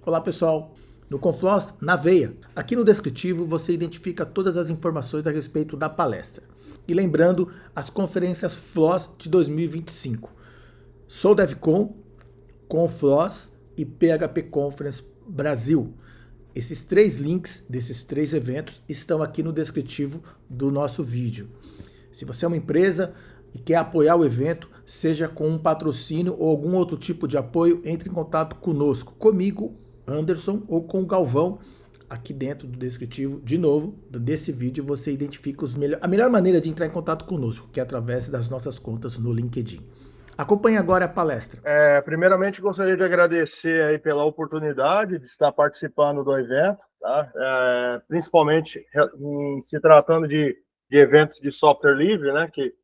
Olá pessoal, no Confloss na veia. Aqui no descritivo você identifica todas as informações a respeito da palestra. E lembrando, as conferências Floss de 2025. Sou DevCon, Confloss e PHP Conference Brasil. Esses três links desses três eventos estão aqui no descritivo do nosso vídeo. Se você é uma empresa e quer apoiar o evento, seja com um patrocínio ou algum outro tipo de apoio, entre em contato conosco, comigo, Anderson, ou com o Galvão, aqui dentro do descritivo. De novo, desse vídeo você identifica a melhor maneira de entrar em contato conosco, que é através das nossas contas no LinkedIn. Acompanhe agora a palestra. Primeiramente, gostaria de agradecer aí pela oportunidade de estar participando do evento, tá? Principalmente em se tratando de eventos de software livre, né? Que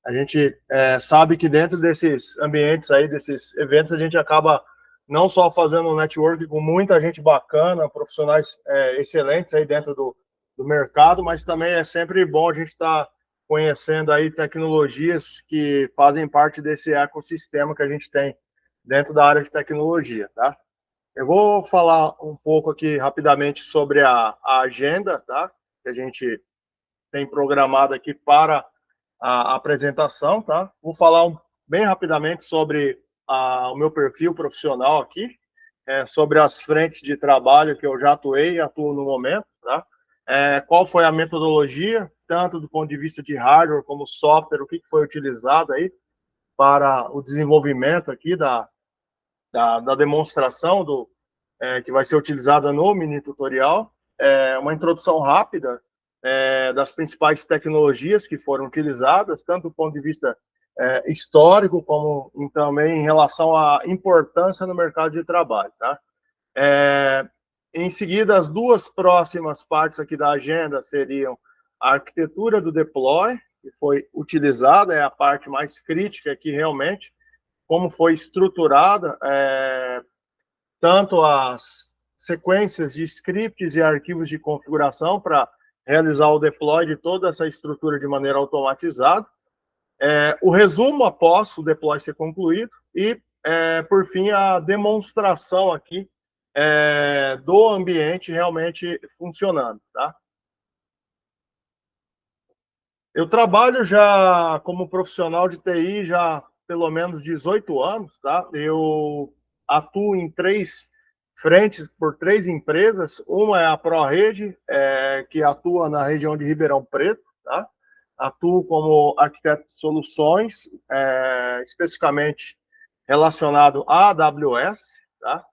a gente sabe que dentro desses ambientes aí, desses eventos, a gente acaba não só fazendo um network com muita gente bacana, profissionais excelentes aí dentro do mercado, mas também é sempre bom a gente estar conhecendo aí tecnologias que fazem parte desse ecossistema que a gente tem dentro da área de tecnologia, tá? Eu vou falar um pouco aqui rapidamente sobre a agenda, tá? Que a gente tem programado aqui para a apresentação, tá? Vou falar bem rapidamente sobre o meu perfil profissional aqui, sobre as frentes de trabalho que eu já atuei e atuo no momento, tá? Qual foi a metodologia, tanto do ponto de vista de hardware como software, o que foi utilizado aí para o desenvolvimento aqui da demonstração que vai ser utilizada no mini tutorial, uma introdução rápida das principais tecnologias que foram utilizadas, tanto do ponto de vista histórico, como também em relação à importância no mercado de trabalho, tá? Em seguida, as duas próximas partes aqui da agenda seriam a arquitetura do deploy, que foi utilizada, é a parte mais crítica aqui realmente, como foi estruturada, tanto as sequências de scripts e arquivos de configuração para realizar o deploy de toda essa estrutura de maneira automatizada, o resumo após o deploy ser concluído e, por fim, a demonstração aqui do ambiente realmente funcionando, tá? Eu trabalho já como profissional de TI já pelo menos 18 anos, tá? Eu atuo em três frentes por três empresas. Uma é a ProRede, que atua na região de Ribeirão Preto, tá? Atuo como arquiteto de soluções, especificamente relacionado à AWS, tá?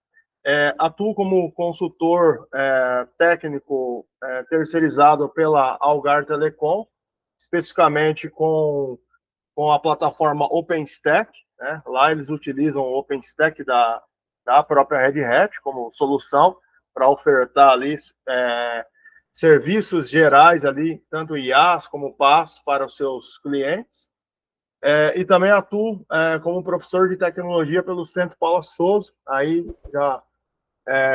Atuo como consultor técnico terceirizado pela Algar Telecom, especificamente com a plataforma OpenStack, né? Lá eles utilizam o OpenStack da própria Red Hat como solução para ofertar ali serviços gerais ali, tanto IaaS como PaaS para os seus clientes. E também atuo como professor de tecnologia pelo Centro Paula Souza, aí já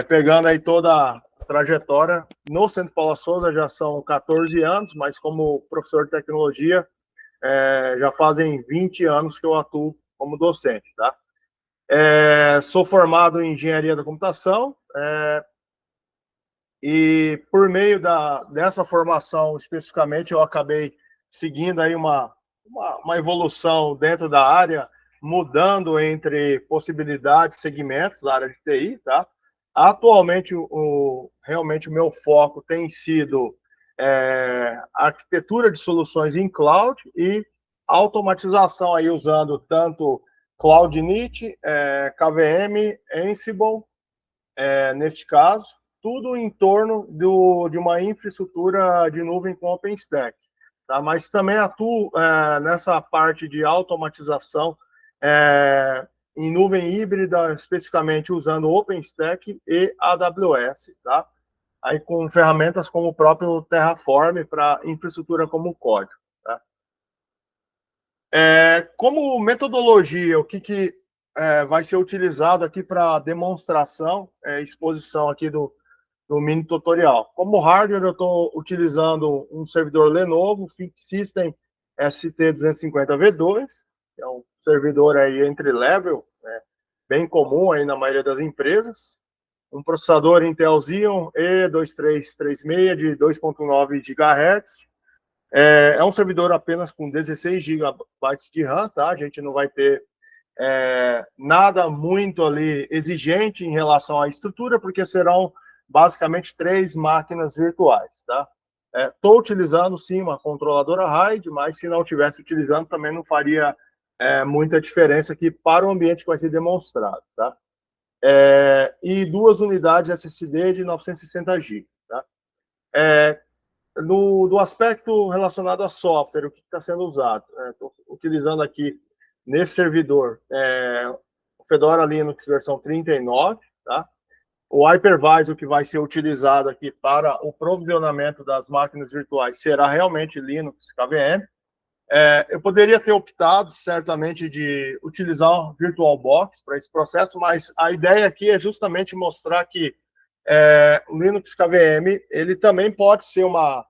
pegando aí toda a trajetória. No Centro Paula Souza já são 14 anos, mas como professor de tecnologia, já fazem 20 anos que eu atuo como docente, tá? Sou formado em engenharia da computação, e por meio dessa formação especificamente eu acabei seguindo aí uma evolução dentro da área, mudando entre possibilidades, segmentos da área de TI, tá? Atualmente, realmente o meu foco tem sido arquitetura de soluções em cloud e automatização aí usando tanto Cloud Init, KVM, Ansible, neste caso, tudo em torno de uma infraestrutura de nuvem com OpenStack. Tá? Mas também atuo nessa parte de automatização em nuvem híbrida, especificamente usando OpenStack e AWS, tá? Aí com ferramentas como o próprio Terraform para infraestrutura como código. Tá? Como metodologia, o que vai ser utilizado aqui para demonstração, exposição aqui do mini tutorial. Como hardware, eu estou utilizando um servidor Lenovo ThinkSystem ST250V2, que é um servidor aí entry level, né, bem comum aí na maioria das empresas. um processador Intel Xeon E2336 de 2.9 GHz. É um servidor apenas com 16 GB de RAM, tá? A gente não vai ter nada muito ali exigente em relação à estrutura, porque serão basicamente 3 máquinas virtuais, tá? Estou utilizando sim uma controladora RAID, mas se não estivesse utilizando também não faria muita diferença aqui para o ambiente que vai ser demonstrado, tá? E 2 unidades SSD de 960 GB, tá? Do aspecto relacionado a software, o que está sendo usado? Estou utilizando aqui nesse servidor o Fedora Linux versão 39, tá? O hypervisor que vai ser utilizado aqui para o provisionamento das máquinas virtuais será realmente Linux KVM. Eu poderia ter optado, certamente, de utilizar o VirtualBox para esse processo, mas a ideia aqui é justamente mostrar que o Linux KVM ele também pode ser uma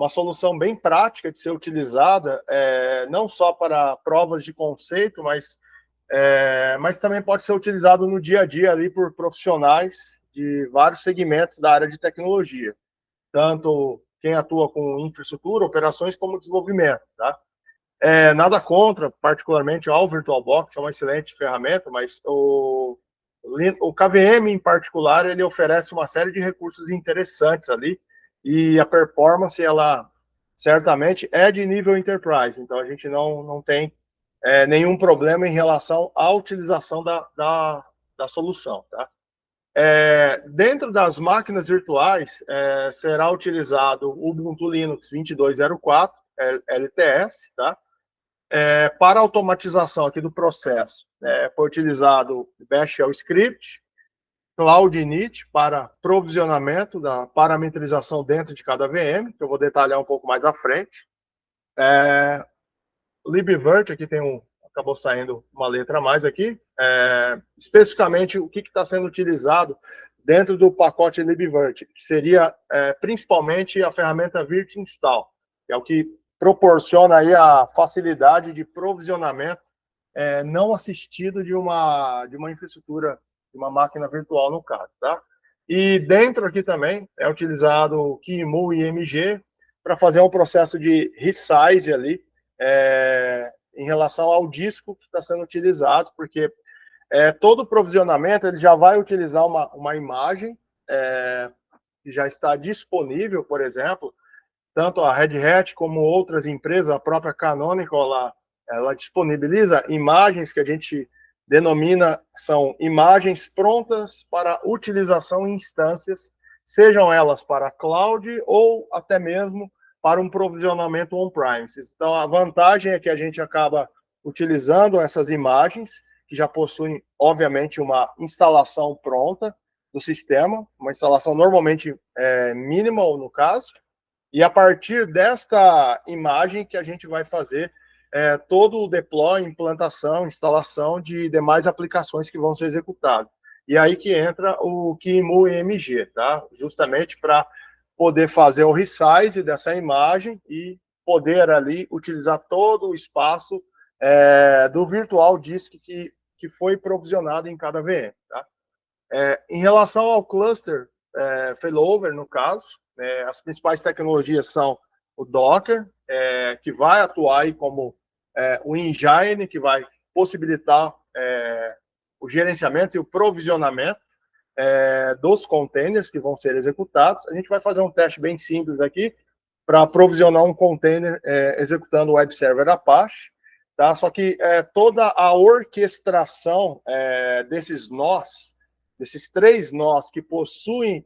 solução bem prática de ser utilizada, não só para provas de conceito, mas também pode ser utilizado no dia a dia ali por profissionais de vários segmentos da área de tecnologia, tanto quem atua com infraestrutura, operações, como desenvolvimento, tá? Nada contra, particularmente, ao VirtualBox, é uma excelente ferramenta, mas o KVM, em particular, ele oferece uma série de recursos interessantes ali, e a performance, ela certamente é de nível enterprise, então a gente não tem nenhum problema em relação à utilização da solução, tá? Dentro das máquinas virtuais, será utilizado o Ubuntu Linux 22.04 LTS, tá? Para automatização aqui do processo, foi utilizado Bash Shell Script, Cloud Init para provisionamento da parametrização dentro de cada VM, que eu vou detalhar um pouco mais à frente. libvirt, aqui acabou saindo uma letra a mais aqui, especificamente o que está sendo utilizado dentro do pacote libvirt, que seria principalmente a ferramenta virt install, que é o que proporciona aí a facilidade de provisionamento não assistido de uma infraestrutura, de uma máquina virtual no caso, tá? E dentro aqui também é utilizado o QEMU e IMG para fazer um processo de resize ali em relação ao disco que está sendo utilizado, porque todo o provisionamento ele já vai utilizar uma imagem que já está disponível, por exemplo, tanto a Red Hat como outras empresas, a própria Canonical, ela disponibiliza imagens que a gente denomina, são imagens prontas para utilização em instâncias, sejam elas para cloud ou até mesmo para um provisionamento on-premises. Então, a vantagem é que a gente acaba utilizando essas imagens, que já possuem, obviamente, uma instalação pronta do sistema, uma instalação normalmente minimal, no caso, e a partir desta imagem que a gente vai fazer todo o deploy, implantação, instalação de demais aplicações que vão ser executadas. E aí que entra o QEMU EMG, tá? Justamente para poder fazer o resize dessa imagem e poder ali utilizar todo o espaço do virtual disk que foi provisionado em cada VM, tá? Em relação ao cluster failover, no caso, as principais tecnologias são o Docker, que vai atuar aí como o engine, que vai possibilitar o gerenciamento e o provisionamento dos containers que vão ser executados. A gente vai fazer um teste bem simples aqui para provisionar um container executando o web server Apache, tá? Só que toda a orquestração desses nós, desses 3 nós que possuem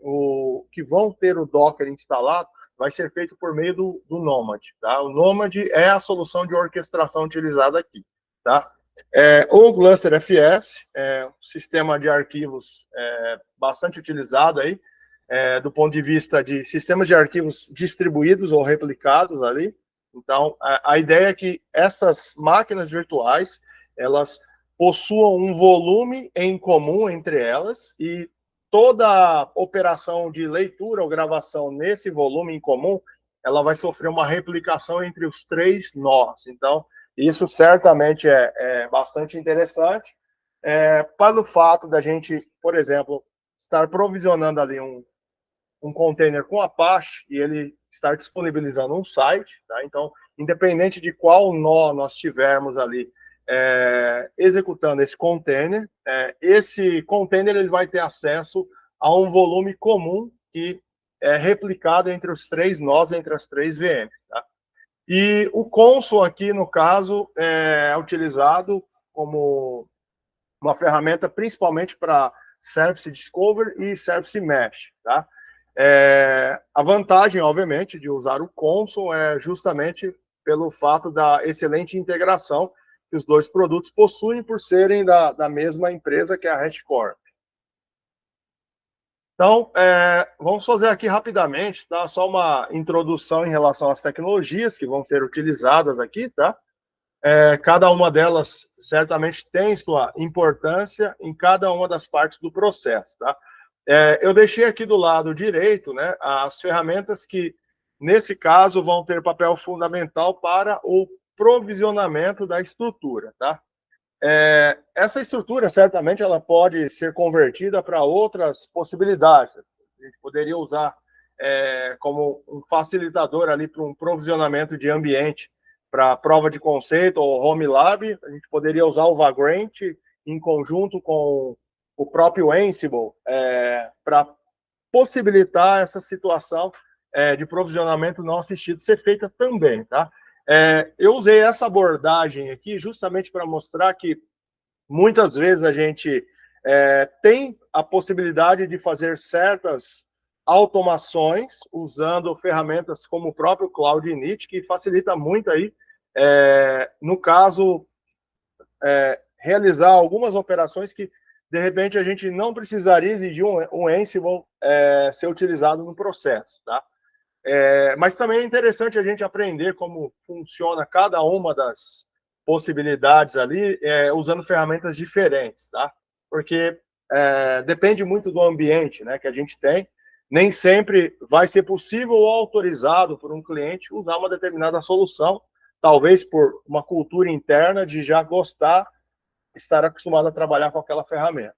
que vão ter o Docker instalado, vai ser feito por meio do Nomad, tá? O Nomad é a solução de orquestração utilizada aqui, tá? O Gluster FS é um sistema de arquivos bastante utilizado aí, do ponto de vista de sistemas de arquivos distribuídos ou replicados ali. Então, a ideia é que essas máquinas virtuais, elas possuam um volume em comum entre elas e toda operação de leitura ou gravação nesse volume em comum, ela vai sofrer uma replicação entre os 3 nós. Então, isso certamente é bastante interessante, para o fato da gente, por exemplo, estar provisionando ali um container com Apache e ele estar disponibilizando um site, tá? Então, independente de qual nó nós tivermos ali executando esse container ele vai ter acesso a um volume comum que é replicado entre os 3 nós, entre as 3 VMs, tá? E o console aqui, no caso, é utilizado como uma ferramenta principalmente para Service Discover e Service Mesh, tá? A vantagem, obviamente, de usar o console é justamente pelo fato da excelente integração que os 2 produtos possuem por serem da mesma empresa que é a HashiCorp. Então, vamos fazer aqui rapidamente, tá? Só uma introdução em relação às tecnologias que vão ser utilizadas aqui, tá? Cada uma delas certamente tem sua importância em cada uma das partes do processo, tá? Eu deixei aqui do lado direito, né, as ferramentas que, nesse caso, vão ter papel fundamental para o provisionamento da estrutura, tá? Essa estrutura, certamente, ela pode ser convertida para outras possibilidades. A gente poderia usar como um facilitador ali para um provisionamento de ambiente para prova de conceito ou home lab. A gente poderia usar o Vagrant em conjunto com o próprio Ansible para possibilitar essa situação de provisionamento não assistido ser feita também, tá? Eu usei essa abordagem aqui justamente para mostrar que muitas vezes a gente tem a possibilidade de fazer certas automações usando ferramentas como o próprio Cloud Init, que facilita muito aí, no caso, realizar algumas operações que, de repente, a gente não precisaria exigir um Ansible ser utilizado no processo, tá? Mas também é interessante a gente aprender como funciona cada uma das possibilidades ali, usando ferramentas diferentes, tá? Porque depende muito do ambiente, né, que a gente tem. Nem sempre vai ser possível ou autorizado por um cliente usar uma determinada solução, talvez por uma cultura interna de já gostar, estar acostumado a trabalhar com aquela ferramenta.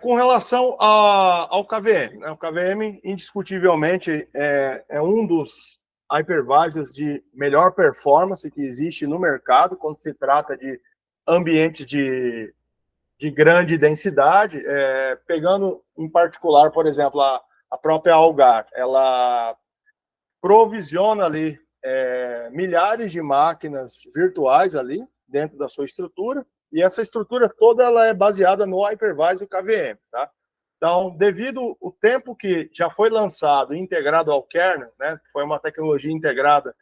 Com relação ao KVM, né? O KVM, indiscutivelmente, é um dos hypervisors de melhor performance que existe no mercado quando se trata de ambientes de grande densidade. Pegando em particular, por exemplo, a própria Algar, ela provisiona ali milhares de máquinas virtuais ali dentro da sua estrutura, e essa estrutura toda ela é baseada no hypervisor KVM, tá? Então, devido ao tempo que já foi lançado e integrado ao kernel, né, foi uma tecnologia integrada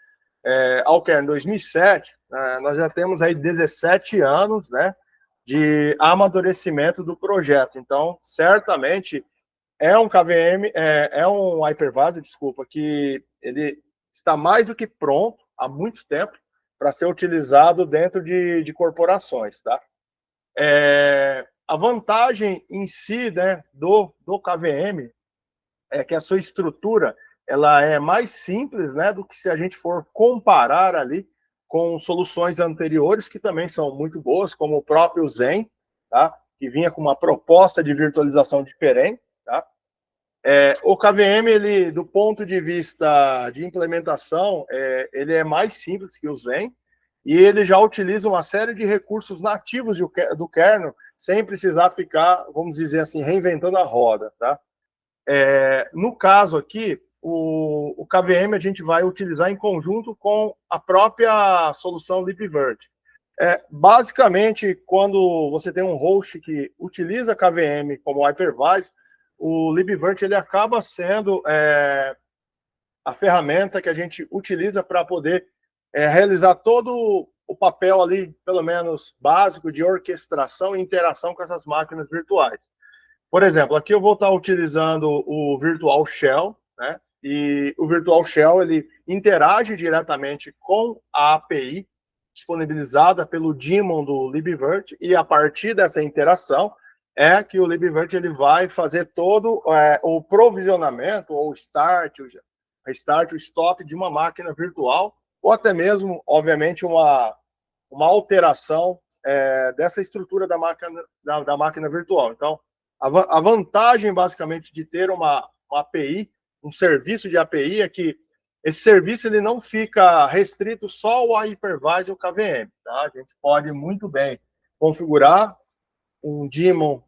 ao kernel em 2007, nós já temos aí 17 anos, né, de amadurecimento do projeto. Então, certamente é um KVM, é um hypervisor, desculpa, que ele está mais do que pronto há muito tempo para ser utilizado dentro de corporações, tá? A vantagem em si, né, do KVM é que a sua estrutura ela é mais simples, né, do que se a gente for comparar ali com soluções anteriores que também são muito boas, como o próprio Zen, tá? Que vinha com uma proposta de virtualização diferente, tá? O KVM, ele, do ponto de vista de implementação, ele é mais simples que o Zen, e ele já utiliza uma série de recursos nativos do kernel, sem precisar ficar, vamos dizer assim, reinventando a roda, tá? No caso aqui, o KVM a gente vai utilizar em conjunto com a própria solução libvirt. Basicamente, quando você tem um host que utiliza KVM como hypervisor, o libvirt ele acaba sendo a ferramenta que a gente utiliza para poder realizar todo o papel ali, pelo menos básico, de orquestração e interação com essas máquinas virtuais. Por exemplo, aqui eu vou estar utilizando o Virtual Shell, né? E o Virtual Shell ele interage diretamente com a API disponibilizada pelo daemon do libvirt, e a partir dessa interação que o libvirt ele vai fazer todo o provisionamento, ou start, o restart, o stop de uma máquina virtual, ou até mesmo, obviamente, uma alteração dessa estrutura da máquina virtual. Então, a vantagem, basicamente, de ter uma API, um serviço de API, é que esse serviço ele não fica restrito só ao hypervisor e ao KVM. Tá? A gente pode muito bem configurar um daemon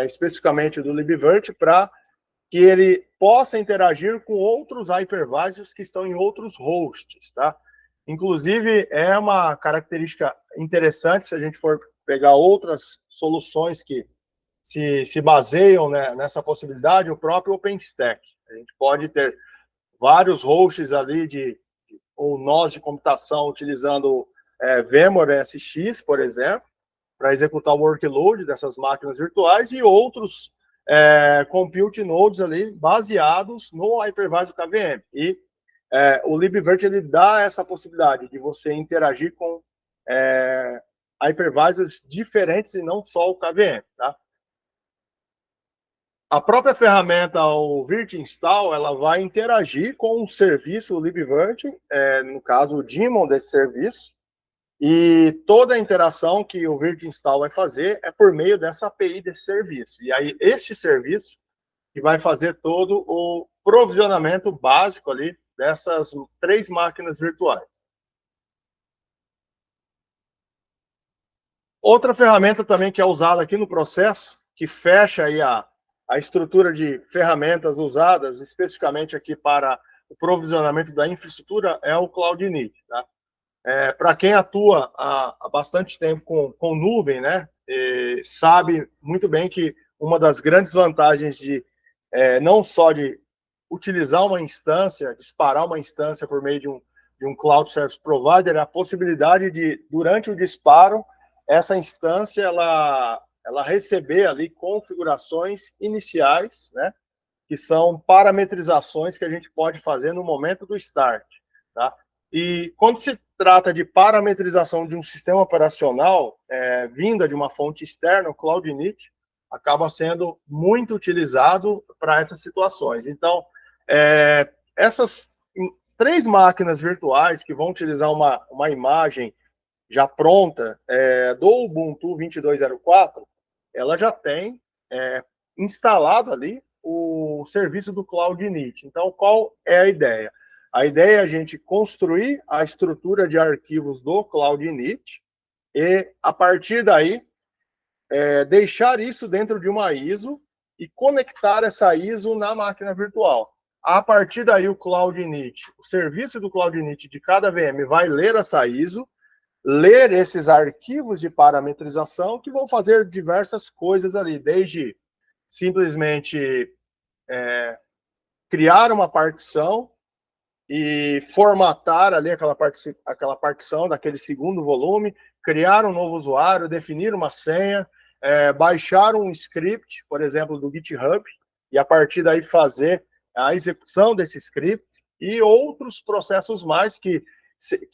especificamente do libvirt para que ele possa interagir com outros hypervisors que estão em outros hosts, tá? Inclusive, é uma característica interessante se a gente for pegar outras soluções que se baseiam, né, nessa possibilidade, o próprio OpenStack. A gente pode ter vários hosts ali ou nós de computação utilizando VMware SX, por exemplo, para executar o workload dessas máquinas virtuais e outros compute nodes ali baseados no hypervisor KVM. E o libvirt ele dá essa possibilidade de você interagir com hypervisors diferentes e não só o KVM, tá? A própria ferramenta, o virt-install, ela vai interagir com o serviço, o libvirt, no caso, o daemon desse serviço, e toda a interação que o virt-install vai fazer é por meio dessa API desse serviço. E aí, este serviço que vai fazer todo o provisionamento básico ali dessas 3 máquinas virtuais. Outra ferramenta também que é usada aqui no processo, que fecha aí a estrutura de ferramentas usadas especificamente aqui para o provisionamento da infraestrutura, é o Cloud Init, tá? Para quem atua há bastante tempo com nuvem, né, sabe muito bem que uma das grandes vantagens não só de utilizar uma instância, disparar uma instância por meio de um Cloud Service Provider, é a possibilidade de, durante o disparo, essa instância ela receber ali configurações iniciais, né, que são parametrizações que a gente pode fazer no momento do start, tá? E quando se trata de parametrização de um sistema operacional vinda de uma fonte externa, o Cloud Init acaba sendo muito utilizado para essas situações. Então, essas 3 máquinas virtuais que vão utilizar uma imagem já pronta do Ubuntu 22.04, ela já tem instalado ali o serviço do Cloud Init. Então, qual é a ideia? A ideia é a gente construir a estrutura de arquivos do Cloud Init e, a partir daí, deixar isso dentro de uma ISO e conectar essa ISO na máquina virtual. A partir daí, o Cloud Init, o serviço do Cloud Init de cada VM vai ler essa ISO, ler esses arquivos de parametrização que vão fazer diversas coisas ali, desde simplesmente criar uma partição e formatar ali aquela partição daquele segundo volume, criar um novo usuário, definir uma senha, baixar um script, por exemplo, do GitHub, e a partir daí fazer a execução desse script e outros processos mais que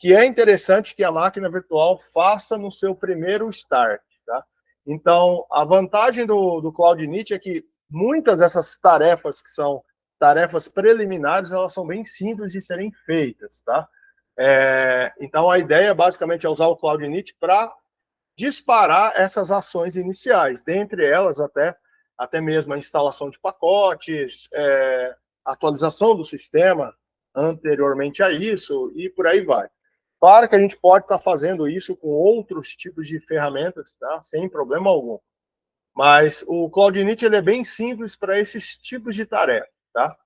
é interessante que a máquina virtual faça no seu primeiro start, tá? Então, a vantagem do Cloud Init é que muitas dessas tarefas que são tarefas preliminares, elas são bem simples de serem feitas, tá? Então, a ideia, basicamente, é usar o Cloud Init para disparar essas ações iniciais, dentre elas até mesmo a instalação de pacotes, atualização do sistema anteriormente a isso, e por aí vai. Claro que a gente pode estar fazendo isso com outros tipos de ferramentas, tá? Sem problema algum. Mas o Cloud Init ele é bem simples para esses tipos de tarefa, tá?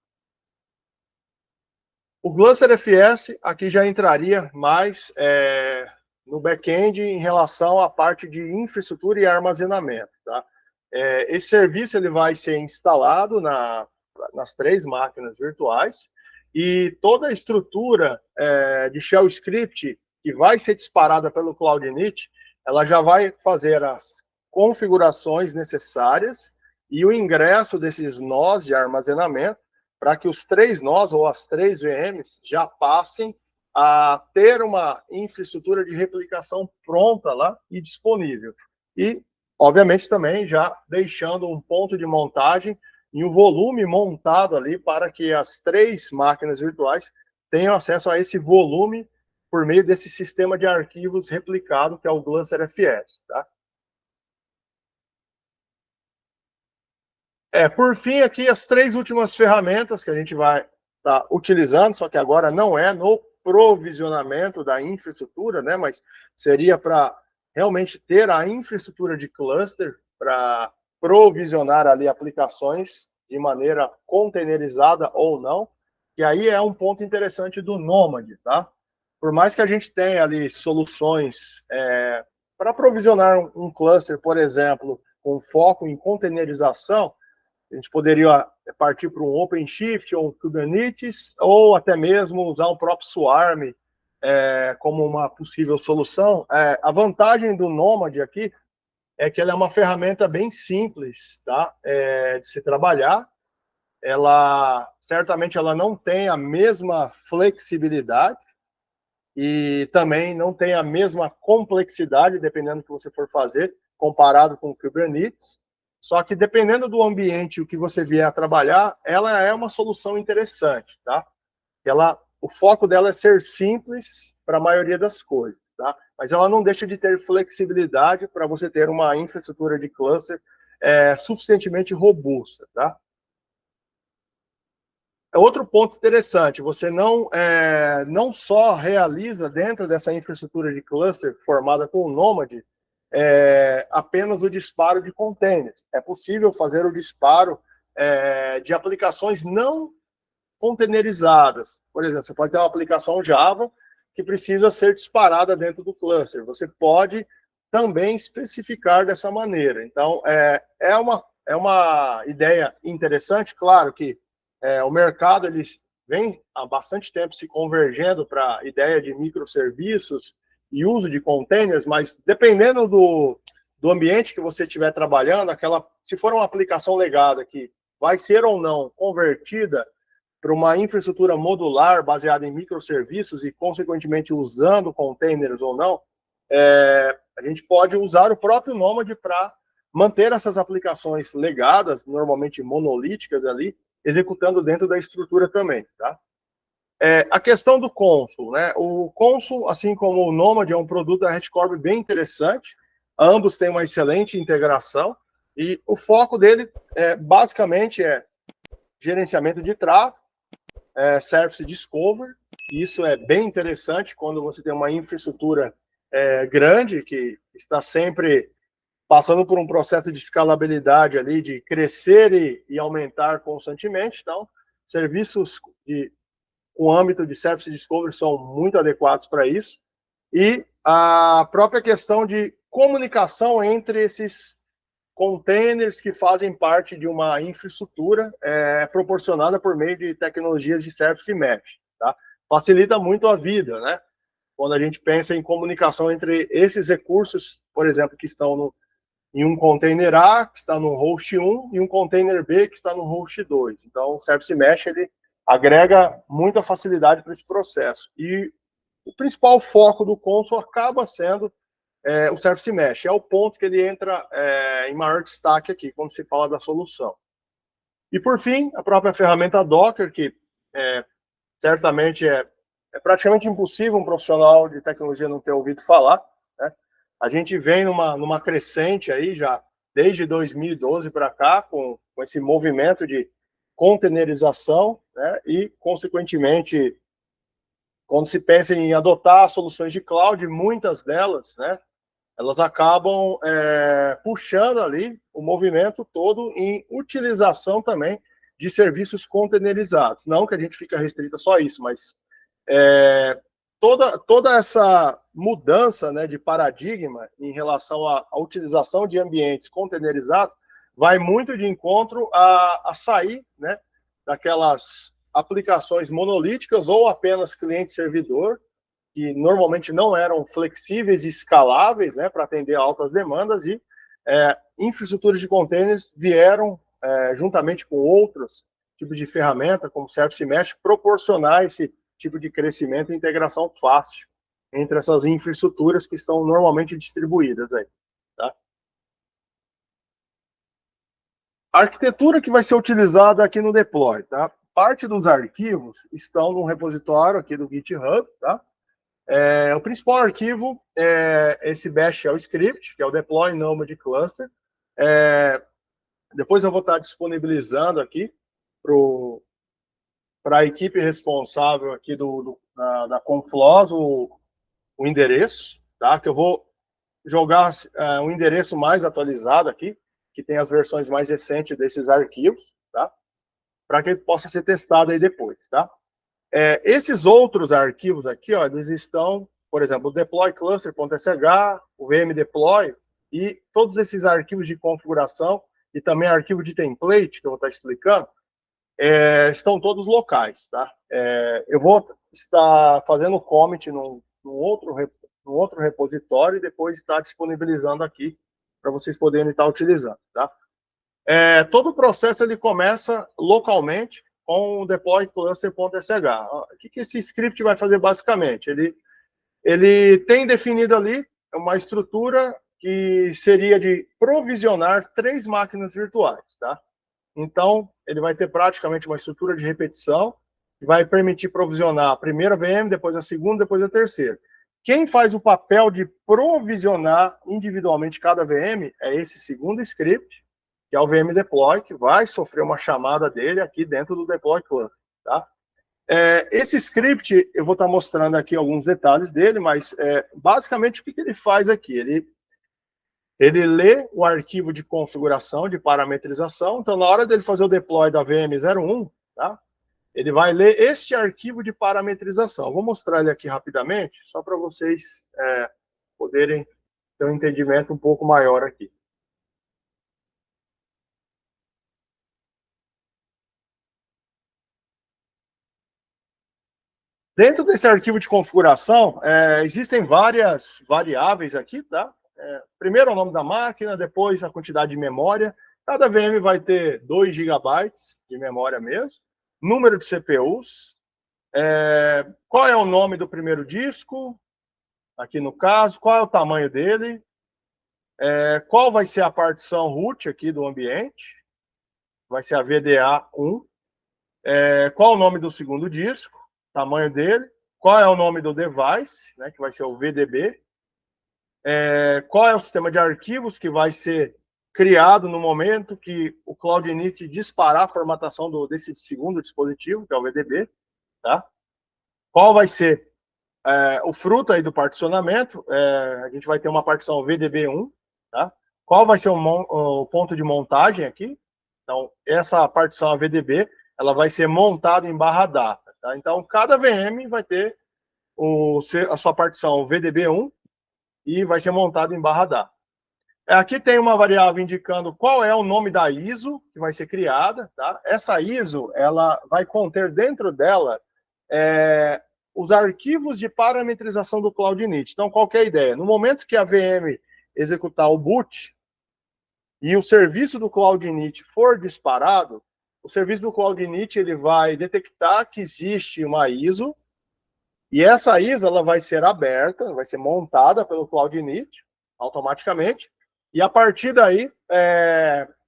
O Gluster FS aqui já entraria mais no back-end em relação à parte de infraestrutura e armazenamento, tá? Esse serviço ele vai ser instalado nas 3 máquinas virtuais e toda a estrutura de shell script que vai ser disparada pelo Cloud Init, ela já vai fazer as configurações necessárias e o ingresso desses nós de armazenamento para que os 3 nós ou as 3 VMs já passem a ter uma infraestrutura de replicação pronta lá e disponível. E, obviamente, também já deixando um ponto de montagem e um volume montado ali para que as 3 máquinas virtuais tenham acesso a esse volume por meio desse sistema de arquivos replicado, que é o GlusterFS, tá? Por fim, aqui as 3 últimas ferramentas que a gente vai estar utilizando, só que agora não é no provisionamento da infraestrutura, né, mas seria para realmente ter a infraestrutura de cluster para provisionar ali aplicações de maneira containerizada ou não, e aí é um ponto interessante do Nomad, tá? Por mais que a gente tenha ali soluções para provisionar um cluster, por exemplo, com foco em containerização, a gente poderia partir para um OpenShift ou um Kubernetes, ou até mesmo usar o próprio Swarm como uma possível solução. A vantagem do Nomad aqui é que ela é uma ferramenta bem simples, tá? De se trabalhar. Ela certamente ela não tem a mesma flexibilidade e também não tem a mesma complexidade, dependendo do que você for fazer, comparado com o Kubernetes. Só que dependendo do ambiente o que você vier a trabalhar, ela é uma solução interessante, tá? O foco dela é ser simples para a maioria das coisas, tá? Mas ela não deixa de ter flexibilidade para você ter uma infraestrutura de cluster suficientemente robusta, tá? Outro ponto interessante, você não só realiza dentro dessa infraestrutura de cluster formada com o Nomad, apenas o disparo de containers. É possível fazer o disparo de aplicações não containerizadas. Por exemplo, você pode ter uma aplicação Java que precisa ser disparada dentro do cluster. Você pode também especificar dessa maneira. Então, é uma ideia interessante. Claro que o mercado ele vem há bastante tempo se convergendo para a ideia de microserviços e uso de containers, mas dependendo do ambiente que você estiver trabalhando, se for uma aplicação legada que vai ser ou não convertida para uma infraestrutura modular baseada em microserviços e, consequentemente, usando containers ou não, a gente pode usar o próprio Nomad para manter essas aplicações legadas, normalmente monolíticas ali, executando dentro da estrutura também, tá? A questão do Consul, né? O Consul, assim como o Nomad, é um produto da HashiCorp bem interessante. Ambos têm uma excelente integração e o foco dele basicamente é gerenciamento de tráfego, Service Discovery. Isso é bem interessante quando você tem uma infraestrutura grande que está sempre passando por um processo de escalabilidade ali, de crescer e aumentar constantemente. Então, serviços com âmbito de Service Discovery são muito adequados para isso. E a própria questão de comunicação entre esses containers que fazem parte de uma infraestrutura proporcionada por meio de tecnologias de Service Mesh, tá? Facilita muito a vida, né? Quando a gente pensa em comunicação entre esses recursos, por exemplo, que estão em um container A, que está no host 1, e um container B, que está no host 2. Então, o Service Mesh ele agrega muita facilidade para esse processo. E o principal foco do Consul acaba sendo o Service Mesh. É o ponto que ele entra em maior destaque aqui, quando se fala da solução. E, por fim, a própria ferramenta Docker, que certamente é praticamente impossível um profissional de tecnologia não ter ouvido falar, né? A gente vem numa crescente aí já desde 2012 para cá, com esse movimento de containerização, né? E, consequentemente, quando se pensa em adotar soluções de cloud, muitas delas, né, elas acabam puxando ali o movimento todo em utilização também de serviços containerizados. Não que a gente fique restrito a só isso, mas toda essa mudança, né, de paradigma em relação à utilização de ambientes containerizados vai muito de encontro a sair, né, daquelas aplicações monolíticas ou apenas cliente-servidor, que normalmente não eram flexíveis e escaláveis, né, para atender altas demandas, e infraestruturas de containers vieram, juntamente com outros tipos de ferramenta, como Service Mesh, proporcionar esse tipo de crescimento e integração fácil entre essas infraestruturas que estão normalmente distribuídas aí, tá? A arquitetura que vai ser utilizada aqui no deploy, tá? Parte dos arquivos estão no repositório aqui do GitHub, tá? O principal arquivo é esse bash shell script, que é o deploy nomad cluster. Depois eu vou estar disponibilizando aqui para a equipe responsável aqui da Confloss o endereço, tá? Que eu vou jogar um endereço mais atualizado aqui, que tem as versões mais recentes desses arquivos, tá? Para que ele possa ser testado aí depois, tá? Esses outros arquivos aqui, ó, eles estão, por exemplo, o deploy cluster.sh, o vmdeploy e todos esses arquivos de configuração e também arquivo de template, que eu vou estar explicando, estão todos locais, tá? Eu vou estar fazendo commit num outro repositório e depois estar disponibilizando aqui para vocês poderem estar utilizando, tá? Todo o processo ele começa localmente com o deploy cluster.sh. O que esse script vai fazer basicamente? Ele tem definido ali uma estrutura que seria de provisionar 3 máquinas virtuais, tá? Então, ele vai ter praticamente uma estrutura de repetição, que vai permitir provisionar a primeira VM, depois a segunda, depois a terceira. Quem faz o papel de provisionar individualmente cada VM é esse segundo script, que é o vmdeploy, que vai sofrer uma chamada dele aqui dentro do deploy cluster, tá? Esse script, eu vou estar mostrando aqui alguns detalhes dele, mas basicamente o que ele faz aqui? Ele lê o arquivo de configuração, de parametrização, então na hora dele fazer o deploy da VM01, tá? Ele vai ler este arquivo de parametrização. Vou mostrar ele aqui rapidamente, só para vocês poderem ter um entendimento um pouco maior aqui. Dentro desse arquivo de configuração, existem várias variáveis aqui, tá? Primeiro o nome da máquina, depois a quantidade de memória. Cada VM vai ter 2 GB de memória mesmo. Número de CPUs. Qual é o nome do primeiro disco? Aqui no caso. Qual é o tamanho dele? Qual vai ser a partição root aqui do ambiente? Vai ser a VDA1. Qual é o nome do segundo disco? Tamanho dele, qual é o nome do device, né, que vai ser o VDB, qual é o sistema de arquivos que vai ser criado no momento que o Cloud Init disparar a formatação desse segundo dispositivo, que é o VDB, tá? Qual vai ser o fruto aí do particionamento, a gente vai ter uma partição VDB1, tá? Qual vai ser o ponto de montagem aqui? Então, essa partição VDB, ela vai ser montada em /data. Tá? Então, cada VM vai ter a sua partição VDB1 e vai ser montada em /data. Aqui tem uma variável indicando qual é o nome da ISO que vai ser criada. Tá? Essa ISO ela vai conter dentro dela os arquivos de parametrização do Cloud Init. Então, qual que é a ideia? No momento que a VM executar o boot e o serviço do Cloud Init for disparado, o serviço do Cloud Init ele vai detectar que existe uma ISO, e essa ISO ela vai ser aberta, vai ser montada pelo Cloud Init automaticamente, e a partir daí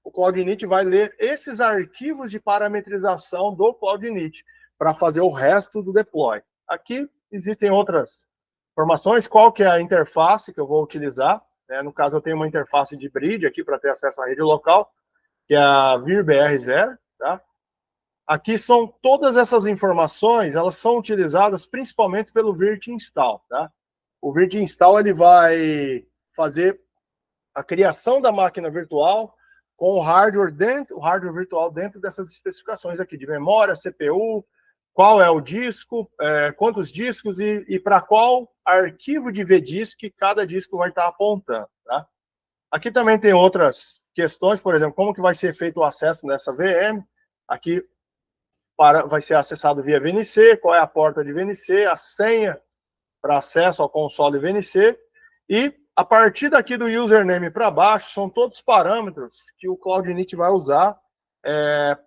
o Cloud Init vai ler esses arquivos de parametrização do Cloud Init para fazer o resto do deploy. Aqui existem outras informações, qual que é a interface que eu vou utilizar. No caso, eu tenho uma interface de bridge aqui para ter acesso à rede local, que é a VirBR0. Tá? Aqui são todas essas informações, elas são utilizadas principalmente pelo virt install. Tá? O virt install ele vai fazer a criação da máquina virtual com o hardware virtual dentro dessas especificações aqui de memória, CPU, qual é o disco, quantos discos e para qual arquivo de VDisk cada disco vai estar apontando. Tá? Aqui também tem outras questões, por exemplo, como que vai ser feito o acesso nessa VM. Aqui vai ser acessado via VNC, qual é a porta de VNC, a senha para acesso ao console VNC, e a partir daqui do username para baixo, são todos parâmetros que o Cloud Init vai usar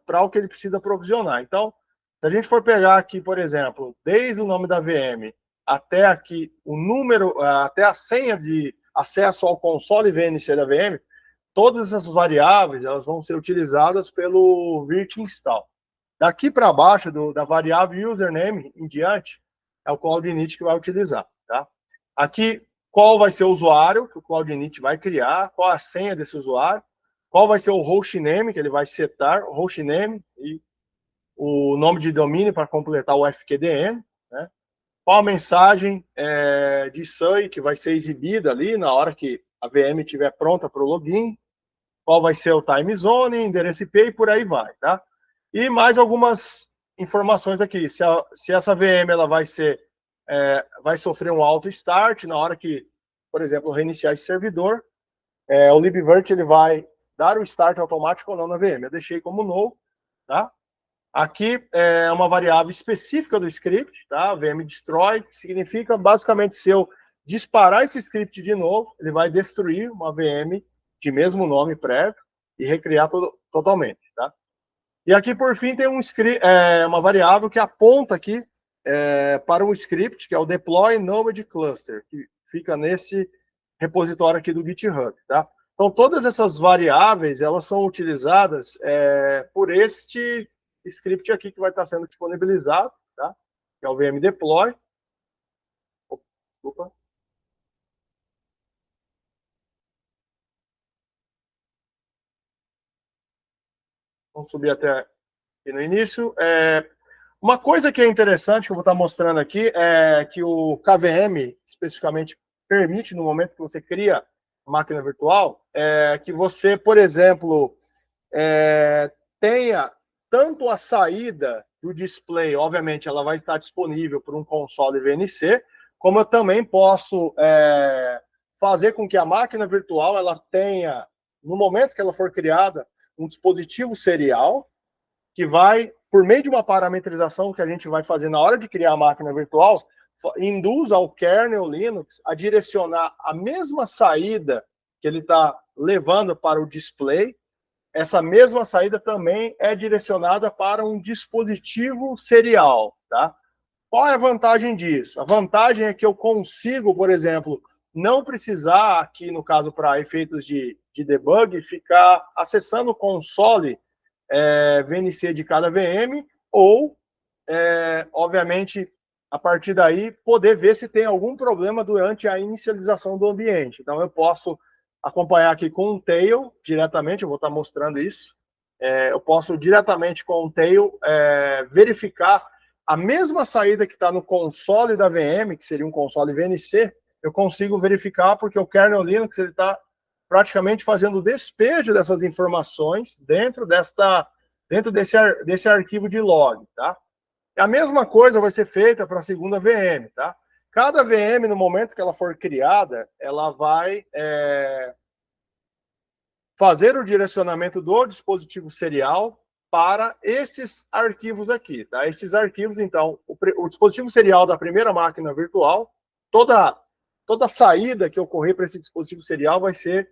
para o que ele precisa provisionar. Então, se a gente for pegar aqui, por exemplo, desde o nome da VM até aqui o número, até a senha de acesso ao console VNC da VM, todas essas variáveis elas vão ser utilizadas pelo virt install. Daqui para baixo, da variável username em diante, é o Cloud Init que vai utilizar. tá? Aqui, qual vai ser o usuário que o CloudInit vai criar, qual a senha desse usuário, qual vai ser o hostname que ele vai setar, o hostname e o nome de domínio para completar o FQDN, né? Qual a mensagem de SUI que vai ser exibida ali na hora que a VM estiver pronta para o login, qual vai ser o time zone, endereço IP e por aí vai, tá? E mais algumas informações aqui, se essa VM ela vai sofrer um auto start na hora que, por exemplo, reiniciar esse servidor, o libvirt ele vai dar o start automático ou não na VM. Eu deixei como no, tá? Aqui é uma variável específica do script, tá? VM destroy, que significa basicamente se eu disparar esse script de novo, ele vai destruir uma VM de mesmo nome prévio e recriar totalmente, tá? E aqui, por fim, tem uma variável que aponta aqui para um script, que é o deploy node cluster, que fica nesse repositório aqui do GitHub, tá? Então, todas essas variáveis, elas são utilizadas por este script aqui que vai estar sendo disponibilizado, tá? Que é o VM deploy. Desculpa. Vamos subir até aqui no início. Uma coisa que é interessante, que eu vou estar mostrando aqui, é que o KVM, especificamente, permite, no momento que você cria máquina virtual, que você, por exemplo, tenha tanto a saída do display, obviamente ela vai estar disponível por um console VNC, como eu também posso fazer com que a máquina virtual ela tenha, no momento que ela for criada, um dispositivo serial que vai, por meio de uma parametrização que a gente vai fazer na hora de criar a máquina virtual, induz ao kernel Linux a direcionar a mesma saída que ele está levando para o display. Essa mesma saída também é direcionada para um dispositivo serial, tá? Qual é a vantagem disso? A vantagem é que eu consigo, por exemplo, não precisar, aqui no caso para efeitos de debug, ficar acessando o console VNC de cada VM, ou, obviamente, a partir daí, poder ver se tem algum problema durante a inicialização do ambiente. Então, eu posso acompanhar aqui com o Tail, diretamente, eu vou estar mostrando isso. Eu posso, diretamente com o Tail, verificar a mesma saída que está no console da VM, que seria um console VNC, eu consigo verificar porque o kernel Linux está praticamente fazendo o despejo dessas informações dentro desse arquivo de log, tá? A mesma coisa vai ser feita para a segunda VM, tá? Cada VM, no momento que ela for criada, ela vai fazer o direcionamento do dispositivo serial para esses arquivos aqui, tá? Esses arquivos, então, o dispositivo serial da primeira máquina virtual, toda saída que ocorrer para esse dispositivo serial vai ser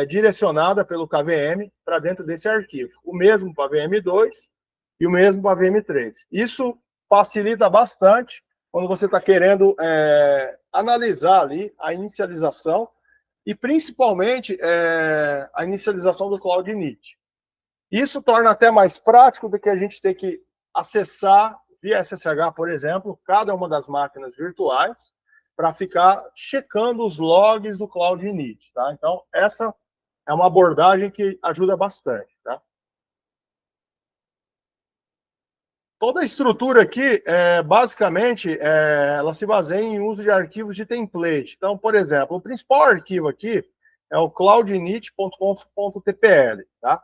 direcionada pelo KVM para dentro desse arquivo. O mesmo para a VM2 e o mesmo para a VM3. Isso facilita bastante quando você está querendo analisar ali a inicialização e principalmente a inicialização do CloudInit. Isso torna até mais prático do que a gente ter que acessar via SSH, por exemplo, cada uma das máquinas virtuais para ficar checando os logs do CloudInit, tá? Então, essa é uma abordagem que ajuda bastante, tá? Toda a estrutura aqui, basicamente, ela se baseia em uso de arquivos de template. Então, por exemplo, o principal arquivo aqui é o cloudinit.conf.tpl, tá?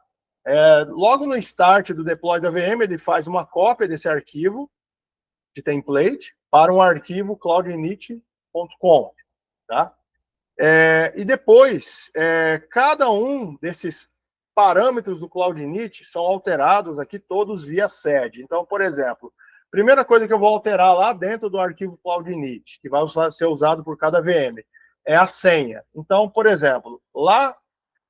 Logo no start do deploy da VM, ele faz uma cópia desse arquivo de template para um arquivo cloudinit.conf, tá? E depois, cada um desses parâmetros do CloudInit são alterados aqui todos via sed. Então, por exemplo, primeira coisa que eu vou alterar lá dentro do arquivo CloudInit, que vai ser usado por cada VM, é a senha. Então, por exemplo, lá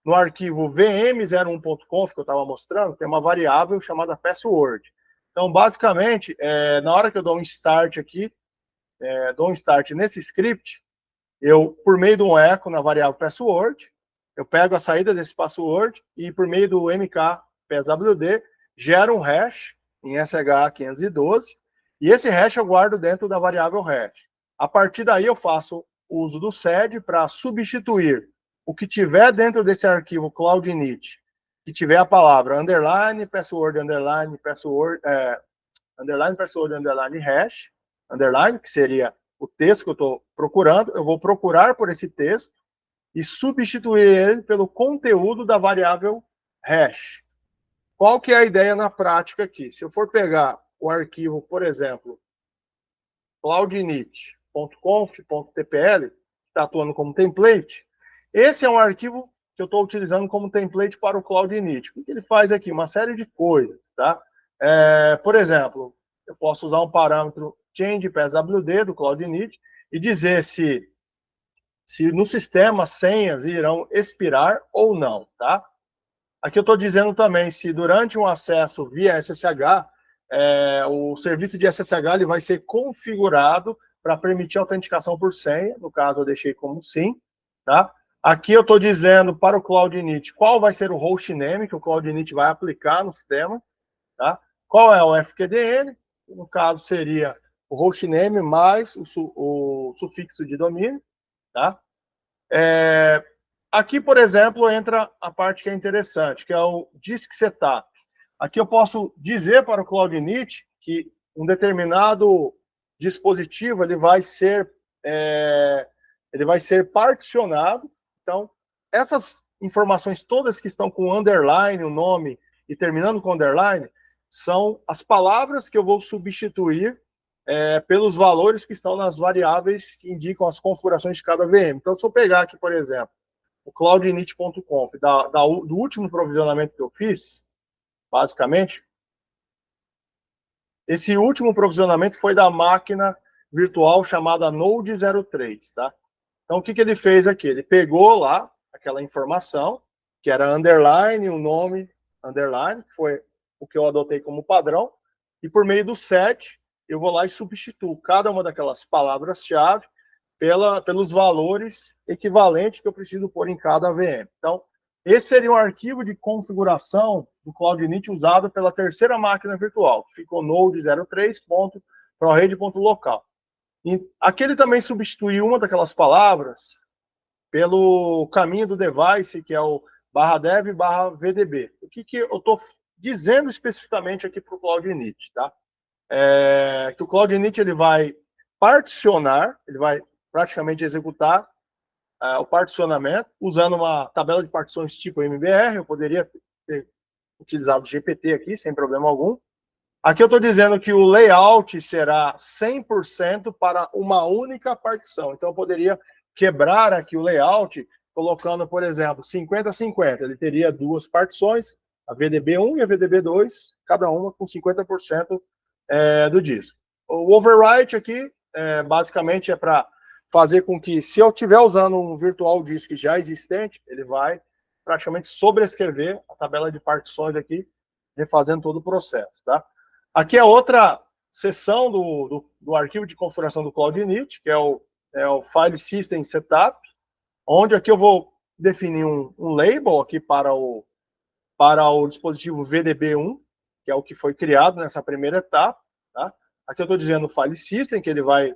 no arquivo vm01.conf que eu estava mostrando, tem uma variável chamada password. Então, basicamente, na hora que eu dou um start aqui, dou um start nesse script, eu, por meio de um echo na variável password, eu pego a saída desse password e, por meio do mk-pswd, gero um hash em SH512, e esse hash eu guardo dentro da variável hash. A partir daí eu faço uso do sed para substituir o que tiver dentro desse arquivo Cloud Init, que tiver a palavra underline, password, underline, password, underline, password, underline, hash, underline, que seria o texto que eu estou procurando. Eu vou procurar por esse texto e substituir ele pelo conteúdo da variável hash. Qual que é a ideia na prática aqui? Se eu for pegar o arquivo, por exemplo, cloudinit.conf.tpl, que está atuando como template, esse é um arquivo que eu estou utilizando como template para o Cloud-init. O que ele faz aqui? Uma série de coisas, tá? Por exemplo, eu posso usar um parâmetro change pswd do Cloud-init e dizer se no sistema senhas irão expirar ou não, tá? Aqui eu estou dizendo também se durante um acesso via SSH, o serviço de SSH ele vai ser configurado para permitir autenticação por senha. No caso, eu deixei como sim, tá? Aqui eu estou dizendo para o Cloud-init qual vai ser o hostname que o Cloud-init vai aplicar no sistema, tá? Qual é o FQDN? No caso, seria o hostname mais o sufixo de domínio, tá? Aqui, por exemplo, entra a parte que é interessante, que é o disk setup. Aqui eu posso dizer para o Cloud-init que um determinado dispositivo ele vai ser particionado. Então, essas informações todas que estão com underline, o nome, e terminando com underline, são as palavras que eu vou substituir pelos valores que estão nas variáveis que indicam as configurações de cada VM. Então, se eu pegar aqui, por exemplo, o cloudinit.conf, do último provisionamento que eu fiz, basicamente, esse último provisionamento foi da máquina virtual chamada Node 03, tá? Então, o que ele fez aqui? Ele pegou lá aquela informação, que era underline, o nome underline, que foi o que eu adotei como padrão, e por meio do set, eu vou lá e substituo cada uma daquelas palavras-chave pelos valores equivalentes que eu preciso pôr em cada VM. Então, esse seria um arquivo de configuração do Cloud-init usado pela terceira máquina virtual, que ficou node03.prorede.local. E aqui ele também substituiu uma daquelas palavras pelo caminho do device, que é o /dev/vdb. O que eu estou dizendo especificamente aqui para o Cloud-init, tá? Que o Cloud-init ele vai particionar, ele vai praticamente executar o particionamento usando uma tabela de partições tipo MBR. Eu poderia ter utilizado o GPT aqui, sem problema algum. Aqui eu estou dizendo que o layout será 100% para uma única partição. Então, eu poderia quebrar aqui o layout, colocando, por exemplo, 50-50. Ele teria duas partições, a VDB1 e a VDB2, cada uma com 50% do disco. O overwrite aqui, basicamente, é para fazer com que, se eu estiver usando um virtual disk já existente, ele vai praticamente sobrescrever a tabela de partições aqui, refazendo todo o processo, tá? Aqui é outra seção do arquivo de configuração do Cloud-init, que é o File System Setup, onde aqui eu vou definir um label aqui para o dispositivo VDB1, que é o que foi criado nessa primeira etapa, tá? Aqui eu estou dizendo o File System, que ele vai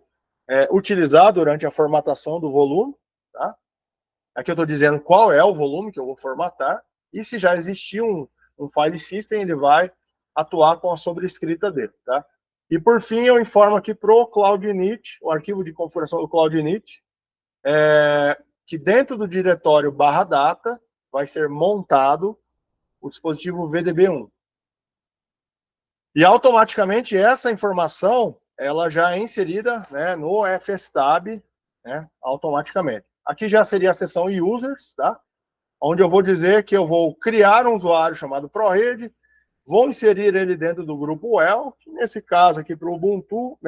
utilizar durante a formatação do volume, tá? Aqui eu estou dizendo qual é o volume que eu vou formatar, e se já existir um File System, ele vai atuar com a sobrescrita dele, tá? E por fim, eu informo aqui para o Cloud-init, o arquivo de configuração do Cloud-init, que dentro do diretório /data vai ser montado o dispositivo VDB1. E automaticamente essa informação ela já é inserida, né, no fstab, né, automaticamente. Aqui já seria a seção users, tá? Onde eu vou dizer que eu vou criar um usuário chamado ProRede, vou inserir ele dentro do grupo well, que nesse caso aqui para o Ubuntu,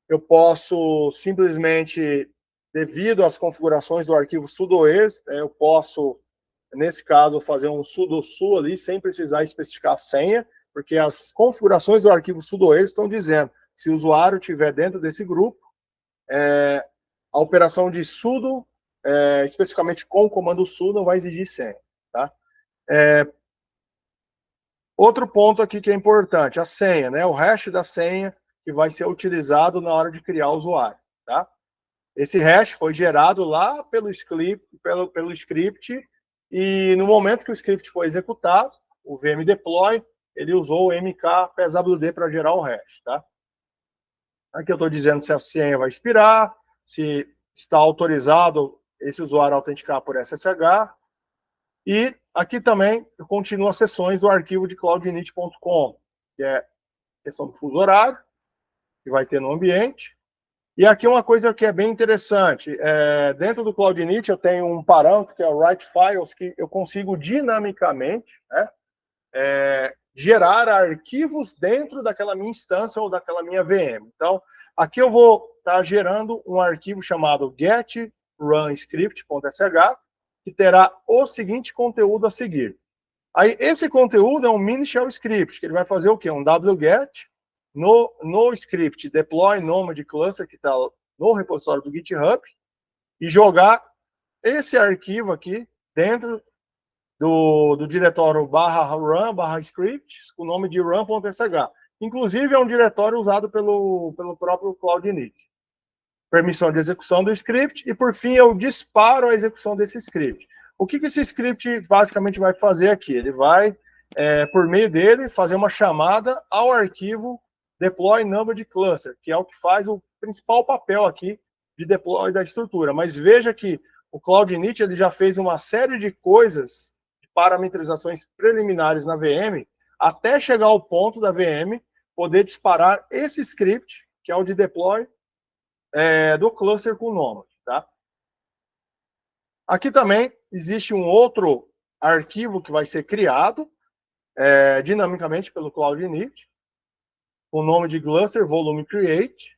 eu posso simplesmente, devido às configurações do arquivo sudoers, eu posso, nesse caso, fazer um sudo-su ali, sem precisar especificar a senha, porque as configurações do arquivo sudoers estão dizendo, se o usuário estiver dentro desse grupo, a operação de sudo, especificamente com o comando su, não vai exigir senha, tá? Outro ponto aqui que é importante, a senha, né? O hash da senha que vai ser utilizado na hora de criar o usuário. tá? Esse hash foi gerado lá pelo script, e no momento que o script foi executado, o VM deploy, ele usou o mk-pswd para gerar o hash, tá? Aqui eu estou dizendo se a senha vai expirar, se está autorizado esse usuário a autenticar por SSH, e aqui também eu continuo as sessões do arquivo de cloudinit.com, que é questão do fuso horário, que vai ter no ambiente. E aqui uma coisa que é bem interessante, dentro do CloudInit eu tenho um parâmetro que é o write files, que eu consigo dinamicamente, né, gerar arquivos dentro daquela minha instância ou daquela minha VM. Então, aqui eu vou estar gerando um arquivo chamado getRunScript.sh, que terá o seguinte conteúdo a seguir. Aí, esse conteúdo é um mini shell script, que ele vai fazer o quê? Um wget no script deploy nomad cluster, que está no repositório do GitHub, e jogar esse arquivo aqui dentro do diretório /run/script, com o nome de run.sh. Inclusive, é um diretório usado pelo próprio CloudInit. Permissão de execução do script, e por fim eu disparo a execução desse script. O que esse script basicamente vai fazer aqui? Ele vai, por meio dele, fazer uma chamada ao arquivo deploy number cluster, que é o que faz o principal papel aqui de deploy da estrutura. Mas veja que o CloudInit ele já fez uma série de coisas, de parametrizações preliminares na VM, até chegar ao ponto da VM poder disparar esse script, que é o de deploy do cluster com Nomad, tá? Aqui também existe um outro arquivo que vai ser criado dinamicamente pelo CloudInit, com o nome de cluster volume create,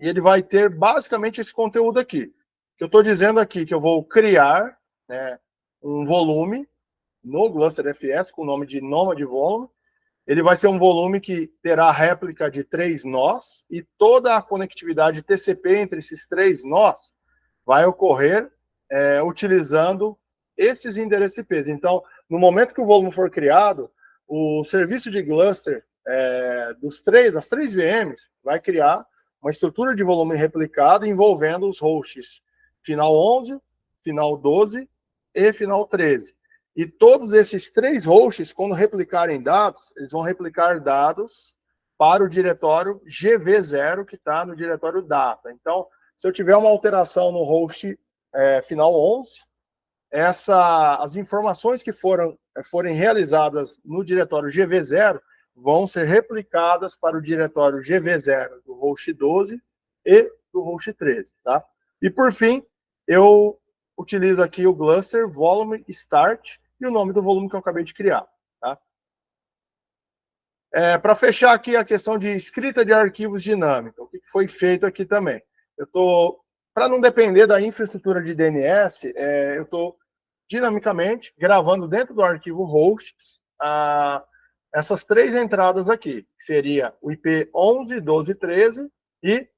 e ele vai ter basicamente esse conteúdo aqui. Que eu estou dizendo aqui que eu vou criar, né, um volume no cluster FS com o nome de Nomad volume. Ele vai ser um volume que terá réplica de 3 nós, e toda a conectividade TCP entre esses 3 nós vai ocorrer utilizando esses endereços IPs. Então, no momento que o volume for criado, o serviço de cluster das três VMs vai criar uma estrutura de volume replicado envolvendo os hosts final 11, final 12 e final 13. E todos esses 3 hosts, quando replicarem dados, eles vão replicar dados para o diretório GV0, que está no diretório data. Então, se eu tiver uma alteração no host final 11, as informações que forem realizadas no diretório GV0 vão ser replicadas para o diretório GV0 do host 12 e do host 13, tá? E por fim, eu utilizo aqui o cluster volume start e o nome do volume que eu acabei de criar, tá? Para fechar aqui a questão de escrita de arquivos dinâmica, o que foi feito aqui também? Para não depender da infraestrutura de DNS, eu estou dinamicamente gravando dentro do arquivo hosts essas 3 entradas aqui, que seria o IP 11, 12, 13 e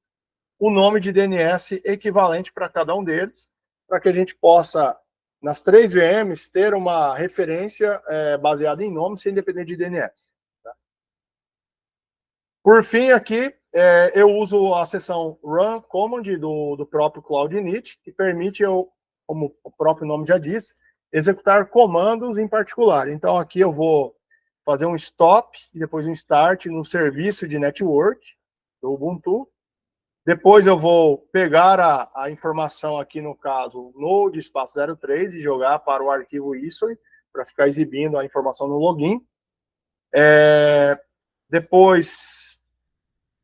o nome de DNS equivalente para cada um deles, para que a gente possa, nas 3 VMs, ter uma referência baseada em nome, sem depender de DNS. Tá? Por fim, aqui, eu uso a seção run command do próprio CloudInit, que permite como o próprio nome já diz, executar comandos em particular. Então, aqui eu vou fazer um stop e depois um start no serviço de network do Ubuntu. Depois eu vou pegar a informação aqui, no caso, node espaço 03 e jogar para o arquivo ISO para ficar exibindo a informação no login. Depois,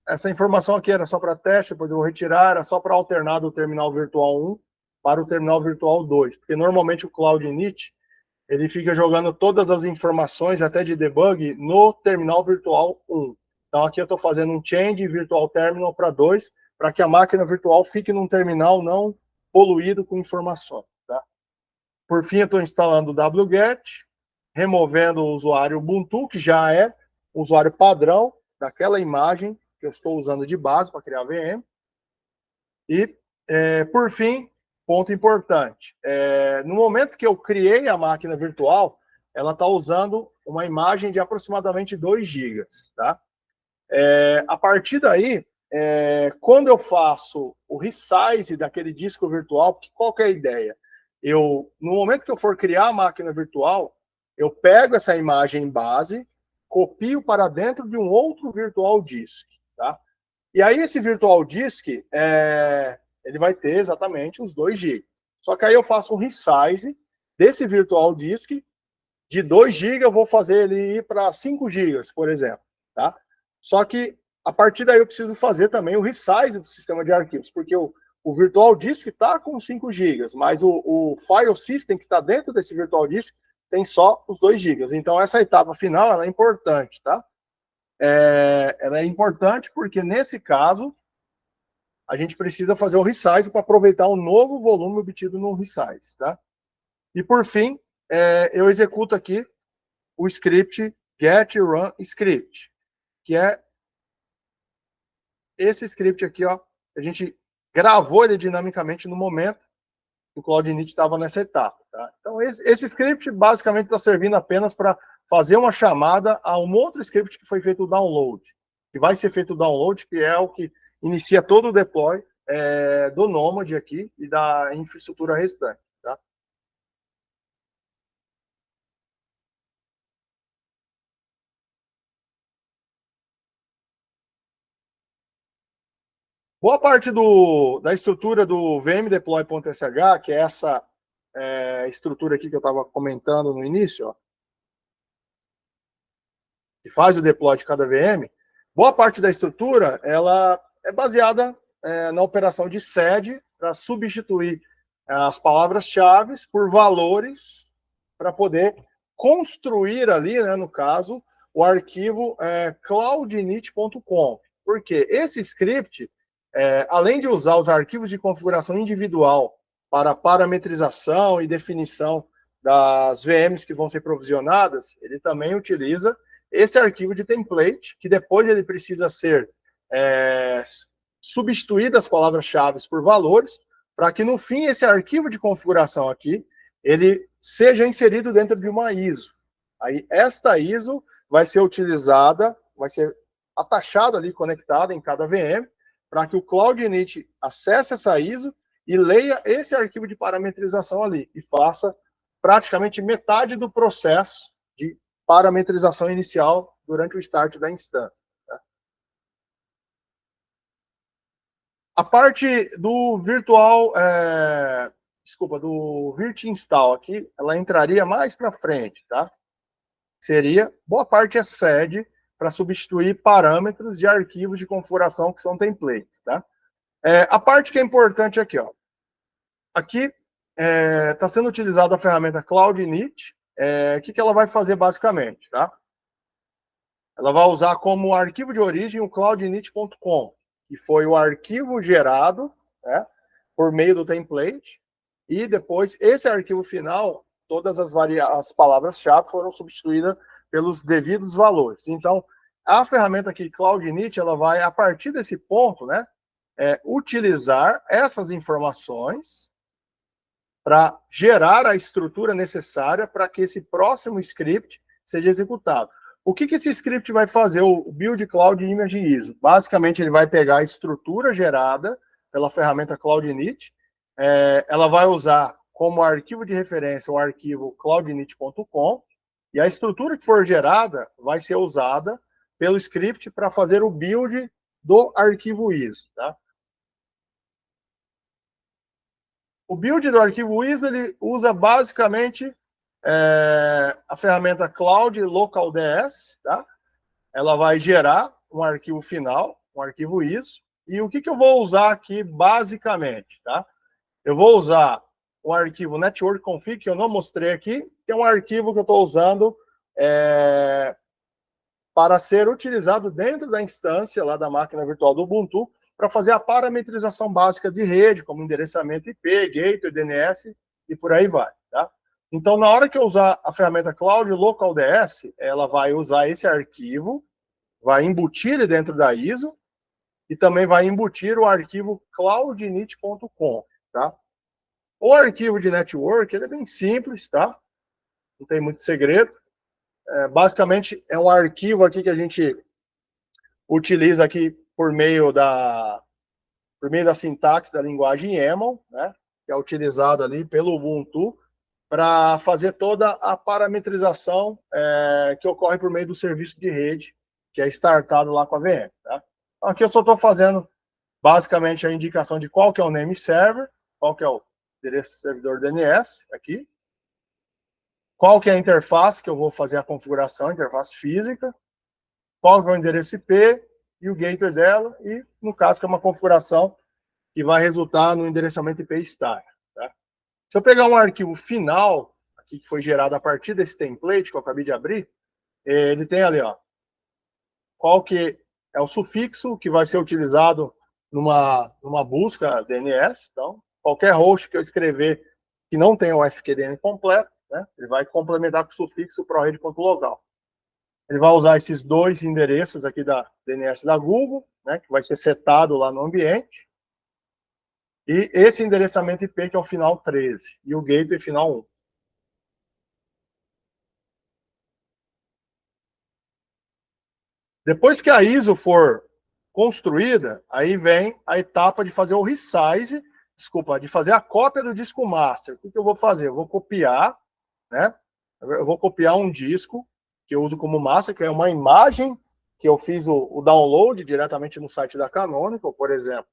essa informação aqui era só para teste, depois eu vou retirar, era só para alternar do terminal virtual 1 para o terminal virtual 2, porque normalmente o CloudInit ele fica jogando todas as informações, até de debug, no terminal virtual 1. Então aqui eu estou fazendo um change virtual terminal para 2, para que a máquina virtual fique num terminal não poluído com informações. Tá? Por fim, eu estou instalando o wget, removendo o usuário Ubuntu, que já é o usuário padrão daquela imagem que eu estou usando de base para criar a VM. E, por fim, ponto importante, no momento que eu criei a máquina virtual, ela está usando uma imagem de aproximadamente 2 GB. Tá? A partir daí, quando eu faço o resize daquele disco virtual, porque qual que é a ideia? No momento que eu for criar a máquina virtual, eu pego essa imagem base, copio para dentro de um outro virtual disk, tá? E aí esse virtual disk, ele vai ter exatamente os 2 GB. Só que aí eu faço um resize desse virtual disk, de 2 GB eu vou fazer ele ir para 5 GB, por exemplo, tá? Só que a partir daí eu preciso fazer também o resize do sistema de arquivos, porque o virtual disk está com 5 GB, mas o file system que está dentro desse virtual disk tem só os 2 GB. Então essa etapa final ela é importante, tá? Ela é importante porque nesse caso a gente precisa fazer o resize para aproveitar o novo volume obtido no resize, tá? E por fim, eu executo aqui o script get run script, que é esse script aqui, ó. A gente gravou ele dinamicamente no momento que o CloudInit estava nessa etapa, tá? Então esse script basicamente está servindo apenas para fazer uma chamada a um outro script que foi feito o download, que vai ser feito o download, que é o que inicia todo o deploy do Nomad aqui e da infraestrutura restante, tá? Boa parte da estrutura do vmdeploy.sh, que é essa estrutura aqui que eu estava comentando no início, ó, que faz o deploy de cada VM, boa parte da estrutura ela é baseada na operação de sed para substituir as palavras-chave por valores para poder construir ali, né, no caso, o arquivo cloudinit.conf. Porque esse script, além de usar os arquivos de configuração individual para parametrização e definição das VMs que vão ser provisionadas, ele também utiliza esse arquivo de template, que depois ele precisa ser substituído as palavras-chave por valores, para que no fim esse arquivo de configuração aqui, ele seja inserido dentro de uma ISO. Aí esta ISO vai ser utilizada, vai ser atachada ali, conectada em cada VM, para que o CloudInit acesse essa ISO e leia esse arquivo de parametrização ali e faça praticamente metade do processo de parametrização inicial durante o start da instância. Tá? A parte do virtual, do virt-install aqui, ela entraria mais para frente, tá? Seria, boa parte é sed para substituir parâmetros de arquivos de configuração que são templates, tá? A parte que é importante aqui, ó. Aqui está sendo utilizada a ferramenta CloudInit. O que ela vai fazer basicamente, tá? Ela vai usar como arquivo de origem o cloudinit.conf, que foi o arquivo gerado, né, por meio do template, e depois esse arquivo final, todas as palavras-chave foram substituídas pelos devidos valores. Então, a ferramenta aqui, CloudInit, ela vai, a partir desse ponto, né, utilizar essas informações para gerar a estrutura necessária para que esse próximo script seja executado. O que esse script vai fazer? O Build Cloud Image ISO. Basicamente, ele vai pegar a estrutura gerada pela ferramenta CloudInit, ela vai usar como arquivo de referência o arquivo cloudinit.com, e a estrutura que for gerada vai ser usada pelo script para fazer o build do arquivo ISO. Tá? O build do arquivo ISO ele usa basicamente a ferramenta Cloud Local DS, tá? Ela vai gerar um arquivo final, um arquivo ISO, e o que eu vou usar aqui basicamente, tá? Eu vou usar o arquivo Network Config, que eu não mostrei aqui, que é um arquivo que eu estou usando para ser utilizado dentro da instância lá da máquina virtual do Ubuntu, para fazer a parametrização básica de rede, como endereçamento IP, gateway, DNS e por aí vai, tá? Então, na hora que eu usar a ferramenta Cloud Local DS, ela vai usar esse arquivo, vai embutir ele dentro da ISO e também vai embutir o arquivo cloudinit.conf, tá? O arquivo de network, ele é bem simples, tá? Não tem muito segredo. Basicamente, é um arquivo aqui que a gente utiliza aqui por meio da sintaxe da linguagem YAML, né, que é utilizada ali pelo Ubuntu, para fazer toda a parametrização que ocorre por meio do serviço de rede, que é startado lá com a VM. Tá? Então, aqui eu só estou fazendo, basicamente, a indicação de qual que é o name server, qual que é o endereço servidor DNS, aqui, qual que é a interface que eu vou fazer a configuração, interface física, qual que é o endereço IP e o gateway dela, e, no caso, que é uma configuração que vai resultar no endereçamento IP star. Tá? Se eu pegar um arquivo final, aqui que foi gerado a partir desse template que eu acabei de abrir, ele tem ali, ó, qual que é o sufixo que vai ser utilizado numa busca DNS. Então, qualquer host que eu escrever que não tenha o FQDN completo, né, ele vai complementar com o sufixo ProRede.local. Ele vai usar esses dois endereços aqui da DNS da Google, né, que vai ser setado lá no ambiente, e esse endereçamento IP que é o final 13, e o gateway final 1. Depois que a ISO for construída, aí vem a etapa de fazer o resize, de fazer a cópia do disco master. O que eu vou fazer? Eu vou copiar, né? Eu vou copiar um disco que eu uso como master, que é uma imagem que eu fiz o download diretamente no site da Canonical, por exemplo.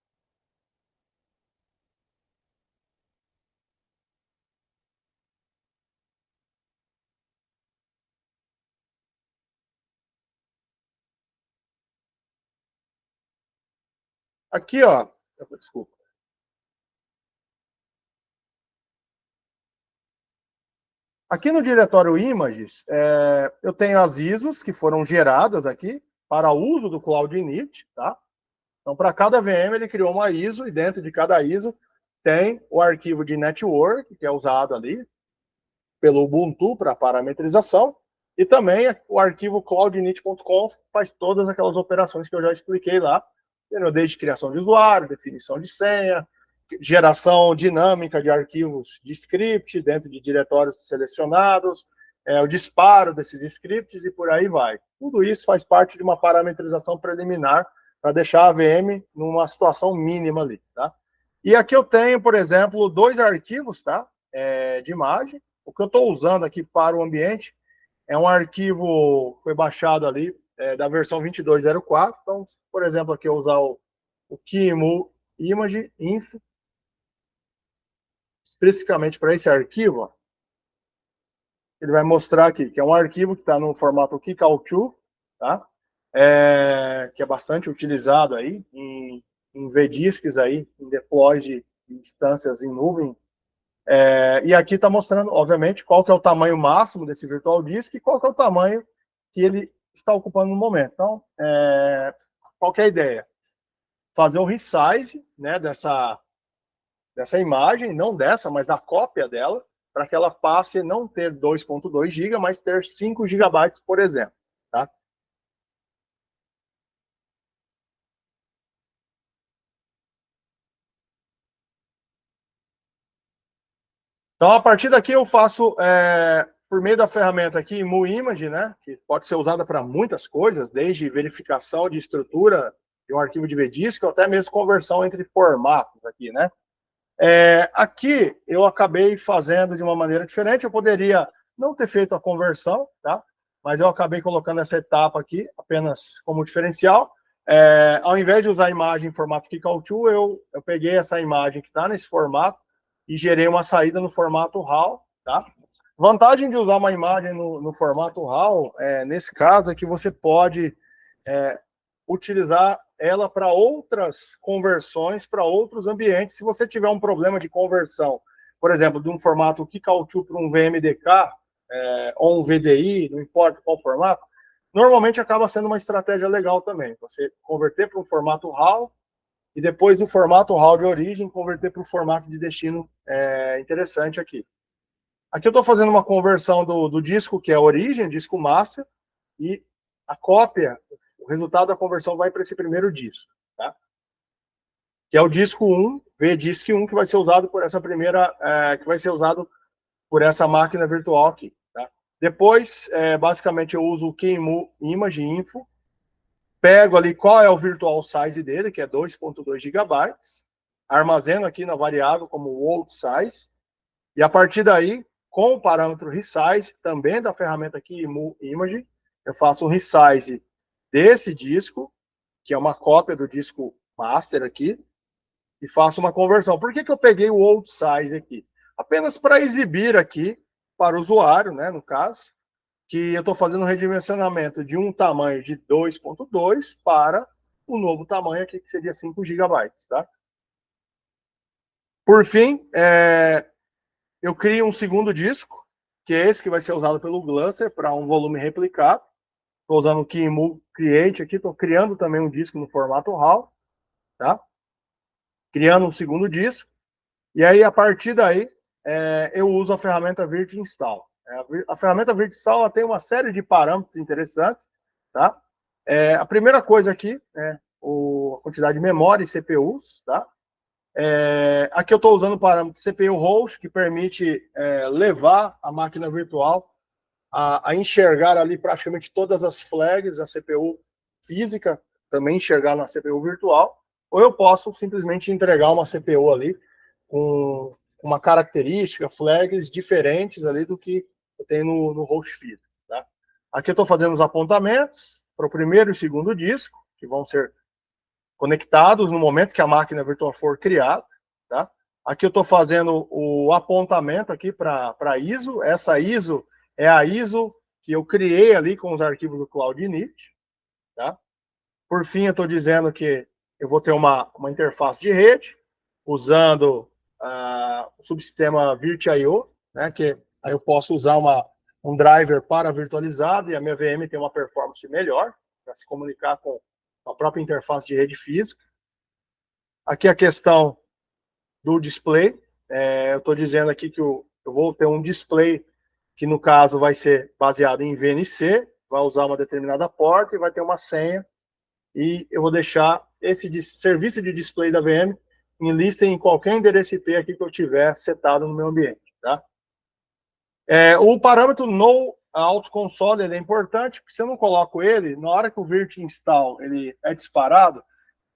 Aqui, ó, desculpa. Aqui no diretório images, eu tenho as ISOs que foram geradas aqui para uso do Cloud Init, tá? Então, para cada VM, ele criou uma ISO, e dentro de cada ISO tem o arquivo de network, que é usado ali pelo Ubuntu para parametrização, e também o arquivo cloudinit.conf faz todas aquelas operações que eu já expliquei lá, desde criação de usuário, definição de senha, geração dinâmica de arquivos de script dentro de diretórios selecionados, o disparo desses scripts e por aí vai. Tudo isso faz parte de uma parametrização preliminar para deixar a VM numa situação mínima ali, tá? E aqui eu tenho, por exemplo, dois arquivos, tá? De imagem. O que eu estou usando aqui para o ambiente é um arquivo que foi baixado ali da versão 22.04. Então, por exemplo, aqui eu usar o QEMU Image Info, especificamente para esse arquivo, ó, ele vai mostrar aqui que é um arquivo que está no formato Kickout2, tá? Que é bastante utilizado aí em vdisks aí, em deploys de instâncias em nuvem. E aqui está mostrando, obviamente, qual que é o tamanho máximo desse virtual disk e qual que é o tamanho que ele está ocupando no momento. Então, qual que é a ideia? Fazer um resize, né, dessa imagem, não dessa, mas da cópia dela, para que ela passe a não ter 2.2 GB, mas ter 5 GB, por exemplo. Tá? Então, a partir daqui, eu faço, por meio da ferramenta aqui, MuImage, né, que pode ser usada para muitas coisas, desde verificação de estrutura de um arquivo de vdisc, ou até mesmo conversão entre formatos aqui, né. Aqui, eu acabei fazendo de uma maneira diferente, eu poderia não ter feito a conversão, tá? Mas eu acabei colocando essa etapa aqui, apenas como diferencial. Ao invés de usar a imagem em formato Kickout2, eu peguei essa imagem que está nesse formato, e gerei uma saída no formato RAW, tá? Vantagem de usar uma imagem no formato RAW, nesse caso, é que você pode utilizar ela para outras conversões, para outros ambientes. Se você tiver um problema de conversão, por exemplo, de um formato Kickout2 para um VMDK, ou um VDI, não importa qual formato, normalmente acaba sendo uma estratégia legal também. Você converter para um formato RAW, e depois do formato RAW de origem, converter para o formato de destino interessante aqui. Aqui eu estou fazendo uma conversão do disco, que é a origem, disco master, e a cópia, o resultado da conversão vai para esse primeiro disco, tá? Que é o disco 1, VDisk 1, que vai ser usado por essa primeira, que vai ser usado por essa máquina virtual aqui, tá? Depois, basicamente, eu uso o QEMU Image Info, pego ali qual é o virtual size dele, que é 2.2 GB, armazeno aqui na variável como old size, e a partir daí, com o parâmetro resize, também da ferramenta aqui, image, eu faço um resize desse disco, que é uma cópia do disco master aqui, e faço uma conversão. Por que eu peguei o old size aqui? Apenas para exibir aqui para o usuário, né, no caso, que eu estou fazendo um redimensionamento de um tamanho de 2.2 para o novo tamanho aqui, que seria 5 GB, tá? Por fim, eu crio um segundo disco, que é esse que vai ser usado pelo Gluster para um volume replicado. Estou usando o Keymove Create aqui, estou criando também um disco no formato RAW, tá? Criando um segundo disco. E aí, a partir daí, eu uso a ferramenta Virt Install. A ferramenta Virt Install ela tem uma série de parâmetros interessantes, tá? A primeira coisa aqui é a quantidade de memória e CPUs, tá? Aqui eu estou usando o parâmetro CPU host, que permite levar a máquina virtual a enxergar ali praticamente todas as flags da CPU física, também enxergar na CPU virtual, ou eu posso simplesmente entregar uma CPU ali com uma característica, flags diferentes ali do que eu tenho no host físico. Tá? Aqui eu estou fazendo os apontamentos para o primeiro e segundo disco, que vão ser conectados no momento que a máquina virtual for criada. Tá? Aqui eu estou fazendo o apontamento aqui para a ISO. Essa ISO é a ISO que eu criei ali com os arquivos do Cloud Init. Tá? Por fim, eu estou dizendo que eu vou ter uma interface de rede, usando o subsistema VirtIO, né, que aí eu posso usar um driver para virtualizado e a minha VM tem uma performance melhor para se comunicar com a própria interface de rede física. Aqui a questão do display. Eu estou dizendo aqui que eu vou ter um display que, no caso, vai ser baseado em VNC, vai usar uma determinada porta e vai ter uma senha. E eu vou deixar esse serviço de display da VM em lista em qualquer endereço IP aqui que eu tiver setado no meu ambiente. Tá? O parâmetro no auto console é importante, porque se eu não coloco ele, na hora que o virt install ele é disparado,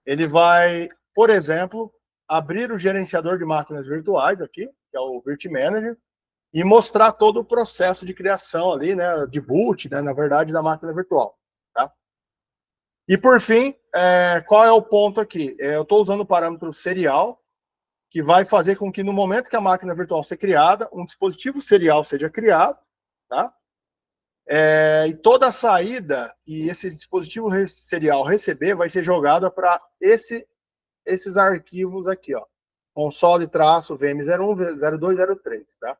ele vai, por exemplo, abrir o gerenciador de máquinas virtuais aqui, que é o Virt Manager, e mostrar todo o processo de criação ali, né, de boot, né, na verdade, da máquina virtual. Tá? E por fim, qual é o ponto aqui? Eu estou usando o parâmetro serial, que vai fazer com que no momento que a máquina virtual ser criada, um dispositivo serial seja criado, tá? E toda a saída que esse dispositivo serial receber vai ser jogada para esses arquivos aqui, ó, console-vm01, 02, 03, tá?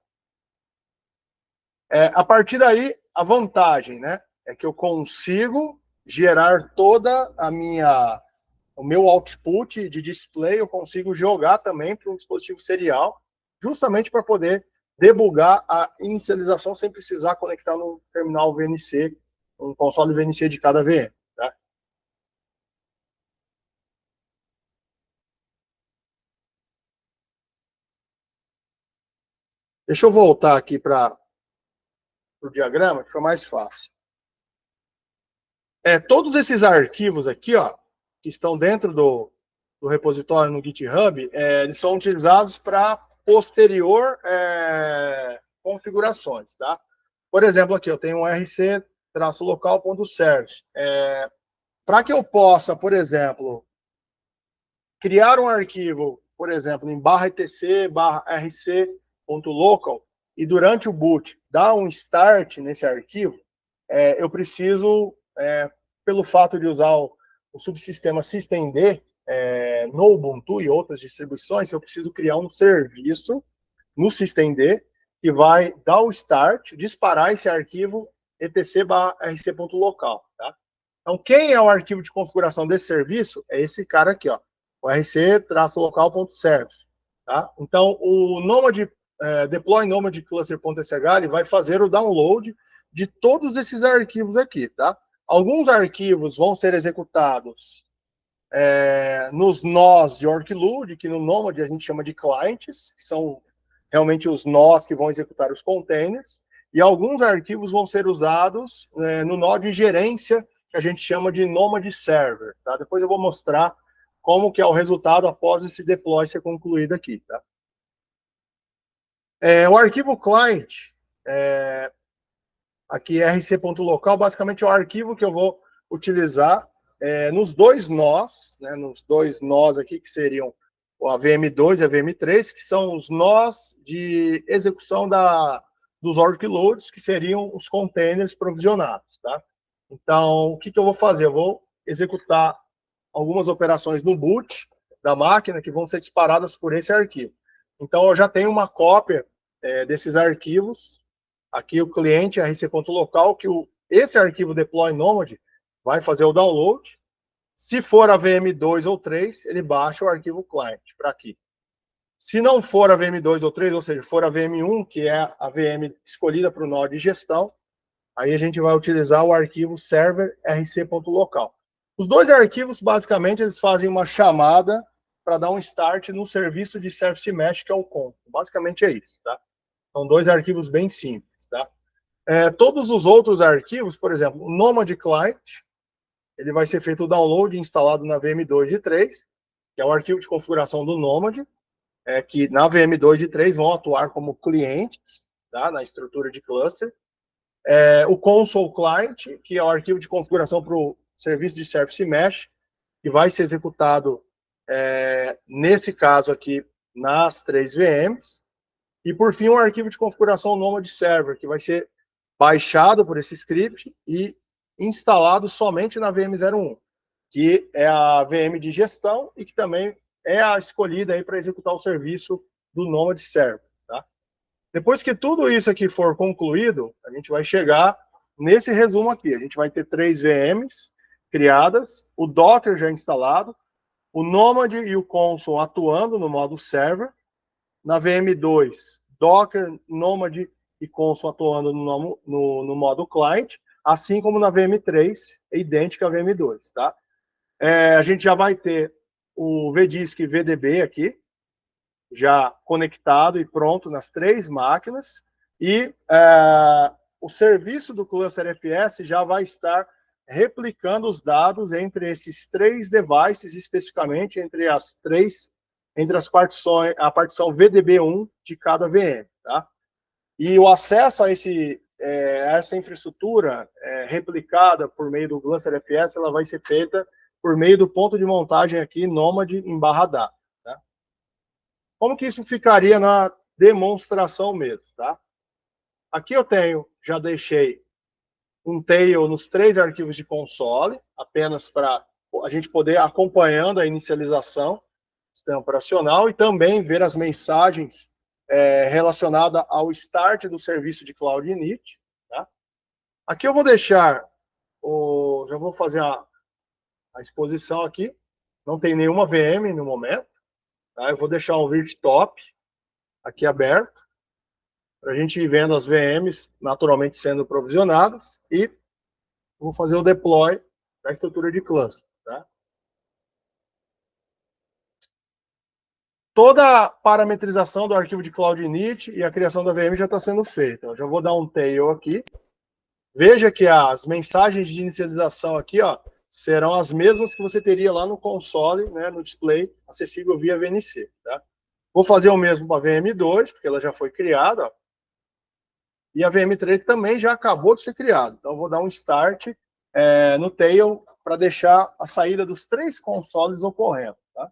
A partir daí, a vantagem, né, é que eu consigo gerar toda o meu output de display, eu consigo jogar também para um dispositivo serial, justamente para poder debugar a inicialização sem precisar conectar no terminal VNC, um console VNC de cada VM. Tá? Deixa eu voltar aqui para o diagrama, que foi mais fácil. Todos esses arquivos aqui, ó, que estão dentro do repositório no GitHub, eles são utilizados para posterior configurações, tá? Por exemplo, aqui eu tenho um rc-local.service. Para que eu possa, por exemplo, criar um arquivo, por exemplo, em /etc/rc.local e durante o boot dar um start nesse arquivo, eu preciso, pelo fato de usar o subsistema systemd no Ubuntu e outras distribuições, eu preciso criar um serviço no systemd que vai dar o start, disparar esse arquivo etc/rc.local. Tá? Então, quem é o arquivo de configuração desse serviço? É esse cara aqui, ó, o rc-local.service. Tá? Então, o Nomad, deploy Nomad cluster.sh, ele vai fazer o download de todos esses arquivos aqui. Tá? Alguns arquivos vão ser executados nos nós de workload, que no Nomad a gente chama de clients, que são realmente os nós que vão executar os containers, e alguns arquivos vão ser usados no nó de gerência, que a gente chama de Nomad Server, tá? Depois eu vou mostrar como que é o resultado após esse deploy ser concluído aqui, tá? O arquivo client, aqui rc.local, basicamente é o arquivo que eu vou utilizar nos dois nós, né, nos dois nós aqui, que seriam a VM2 e a VM3, que são os nós de execução dos workloads, que seriam os containers provisionados, tá? Então, o que eu vou fazer? Eu vou executar algumas operações no boot da máquina que vão ser disparadas por esse arquivo. Então, eu já tenho uma cópia desses arquivos. Aqui o cliente rc.local, que esse arquivo deploy nomad vai fazer o download. Se for a VM2 ou 3, ele baixa o arquivo client para aqui. Se não for a VM2 ou 3, ou seja, for a VM1, que é a VM escolhida para o nó de gestão, aí a gente vai utilizar o arquivo server rc.local. Os dois arquivos, basicamente, eles fazem uma chamada para dar um start no serviço de Service Mesh, que é o COM. Basicamente é isso, tá? São dois arquivos bem simples, tá? Todos os outros arquivos, por exemplo, o Nomad Client, ele vai ser feito o download e instalado na VM2 e 3, que é o arquivo de configuração do Nomad, que na VM2 e 3 vão atuar como clientes, tá, na estrutura de cluster. O Console Client, que é o arquivo de configuração para o serviço de Service Mesh, que vai ser executado, nesse caso aqui, nas 3 VMs. E, por fim, um arquivo de configuração Nomad Server, que vai ser baixado por esse script e instalado somente na VM01, que é a VM de gestão e que também é a escolhida para executar o serviço do Nomad Server. Tá? Depois que tudo isso aqui for concluído, a gente vai chegar nesse resumo aqui. A gente vai ter 3 VMs criadas, o Docker já instalado, o Nomad e o Console atuando no modo server. Na VM2, Docker, Nomad e Console atuando no modo client, assim como na VM3, é idêntica à VM2, tá? A gente já vai ter o VDisk VDB aqui, já conectado e pronto nas 3 máquinas, e o serviço do Cluster FS já vai estar replicando os dados entre esses 3 devices, especificamente entre as partições, a partição VDB1 de cada VM, tá? E o acesso a essa infraestrutura replicada por meio do Cluster FS, ela vai ser feita por meio do ponto de montagem aqui, Nomad em /data, tá? Como que isso ficaria na demonstração mesmo, tá? Aqui eu já deixei um tail nos 3 arquivos de console, apenas para a gente poder acompanhando a inicialização do sistema operacional e também ver as mensagens relacionadas ao start do serviço de Cloud Init. Tá? Aqui eu vou deixar, já vou fazer a exposição aqui, não tem nenhuma VM no momento, tá? Eu vou deixar um VirtTop aqui aberto, para a gente ir vendo as VMs naturalmente sendo provisionadas e vou fazer o deploy da estrutura de cluster. Tá? Toda a parametrização do arquivo de Cloud Init e a criação da VM já está sendo feita. Eu já vou dar um tail aqui. Veja que as mensagens de inicialização aqui, ó, serão as mesmas que você teria lá no console, né, no display acessível via VNC. Tá? Vou fazer o mesmo para a VM2, porque ela já foi criada, ó. E a VM3 também já acabou de ser criada. Então, eu vou dar um start no tail para deixar a saída dos 3 consoles ocorrendo. Tá?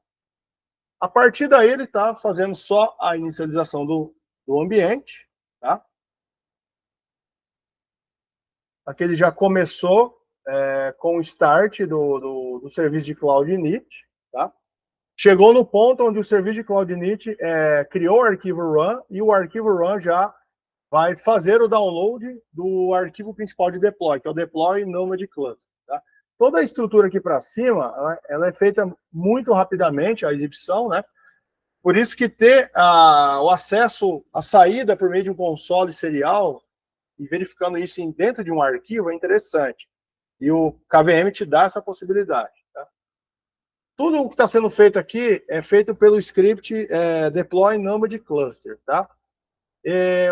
A partir daí, ele está fazendo só a inicialização do ambiente. Tá? Aqui ele já começou com o start do serviço de Cloud Init. Tá? Chegou no ponto onde o serviço de Cloud Init criou o arquivo run e o arquivo run já vai fazer o download do arquivo principal de deploy, que é o deploy Nomad Cluster. Tá? Toda a estrutura aqui para cima, ela é feita muito rapidamente, a exibição, né? Por isso que ter o acesso à saída por meio de um console serial e verificando isso dentro de um arquivo é interessante. E o KVM te dá essa possibilidade. Tá? Tudo o que está sendo feito aqui é feito pelo script deploy Nomad Cluster. Tá?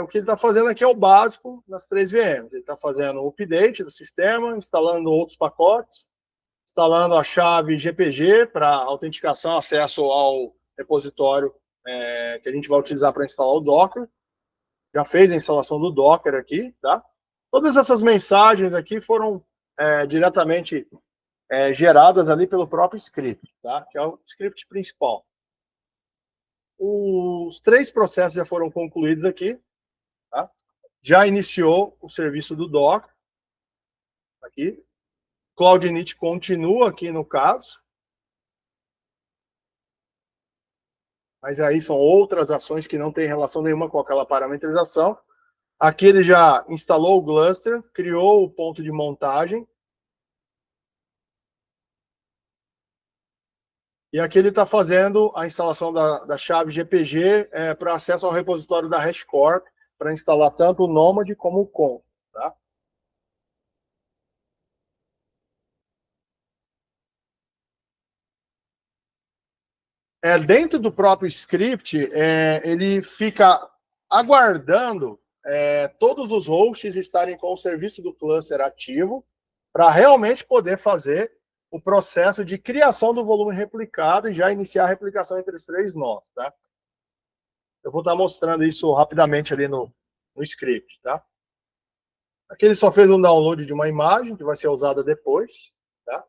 o que ele está fazendo aqui é o básico nas 3 VMs. Ele está fazendo o update do sistema, instalando outros pacotes, instalando a chave GPG para autenticação, acesso ao repositório que a gente vai utilizar para instalar o Docker. Já fez a instalação do Docker aqui, tá? Todas essas mensagens aqui foram diretamente geradas ali pelo próprio script, tá? Que é o script principal. Os 3 processos já foram concluídos aqui, tá? Já iniciou o serviço do Docker, aqui. Cloud Init continua aqui no caso. Mas aí são outras ações que não têm relação nenhuma com aquela parametrização. Aqui ele já instalou o cluster, criou o ponto de montagem. E aqui ele está fazendo a instalação da chave GPG para acesso ao repositório da HashiCorp, para instalar tanto o Nomad como o Conf. Tá? Dentro do próprio script, ele fica aguardando todos os hosts estarem com o serviço do cluster ativo para realmente poder fazer o processo de criação do volume replicado e já iniciar a replicação entre os 3 nós. Tá? Eu vou estar mostrando isso rapidamente ali no script. Tá? Aqui ele só fez um download de uma imagem que vai ser usada depois. Tá?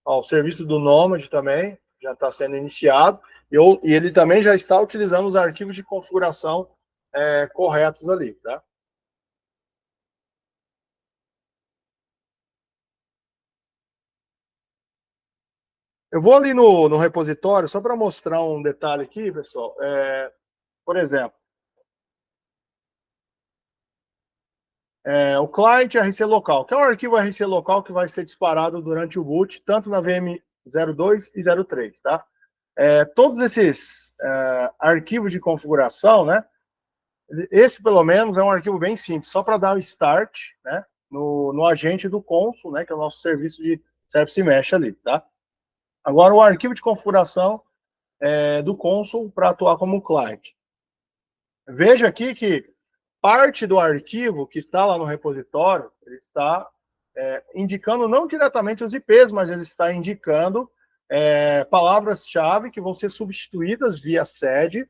O serviço do Nomad também já está sendo iniciado. E ele também já está utilizando os arquivos de configuração corretos ali. Tá? Eu vou ali no repositório, só para mostrar um detalhe aqui, pessoal. Por exemplo, o client RC local, que é um arquivo RC local que vai ser disparado durante o boot, tanto na VM 02 e 03, tá? Todos esses arquivos de configuração, né? Esse, pelo menos, é um arquivo bem simples, só para dar o start, né? No agente do Consul, né? Que é o nosso serviço de Service Mesh ali, tá? Agora, o arquivo de configuração do Consul para atuar como client. Veja aqui que parte do arquivo que está lá no repositório, ele está indicando não diretamente os IPs, mas ele está indicando palavras-chave que vão ser substituídas via sed,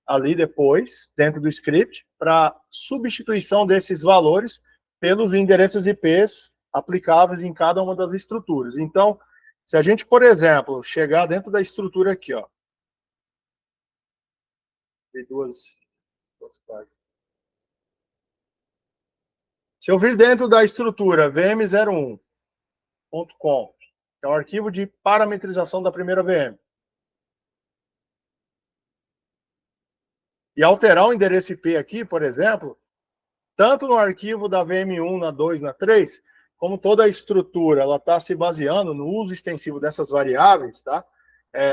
ali depois, dentro do script, para substituição desses valores pelos endereços IPs aplicáveis em cada uma das estruturas. Então, se a gente, por exemplo, chegar dentro da estrutura aqui, ó, tem duas partes. Se eu vir dentro da estrutura vm01.conf, que é o arquivo de parametrização da primeira VM, e alterar o endereço IP aqui, por exemplo, tanto no arquivo da VM1, na 2, na 3, como toda a estrutura ela está se baseando no uso extensivo dessas variáveis, tá?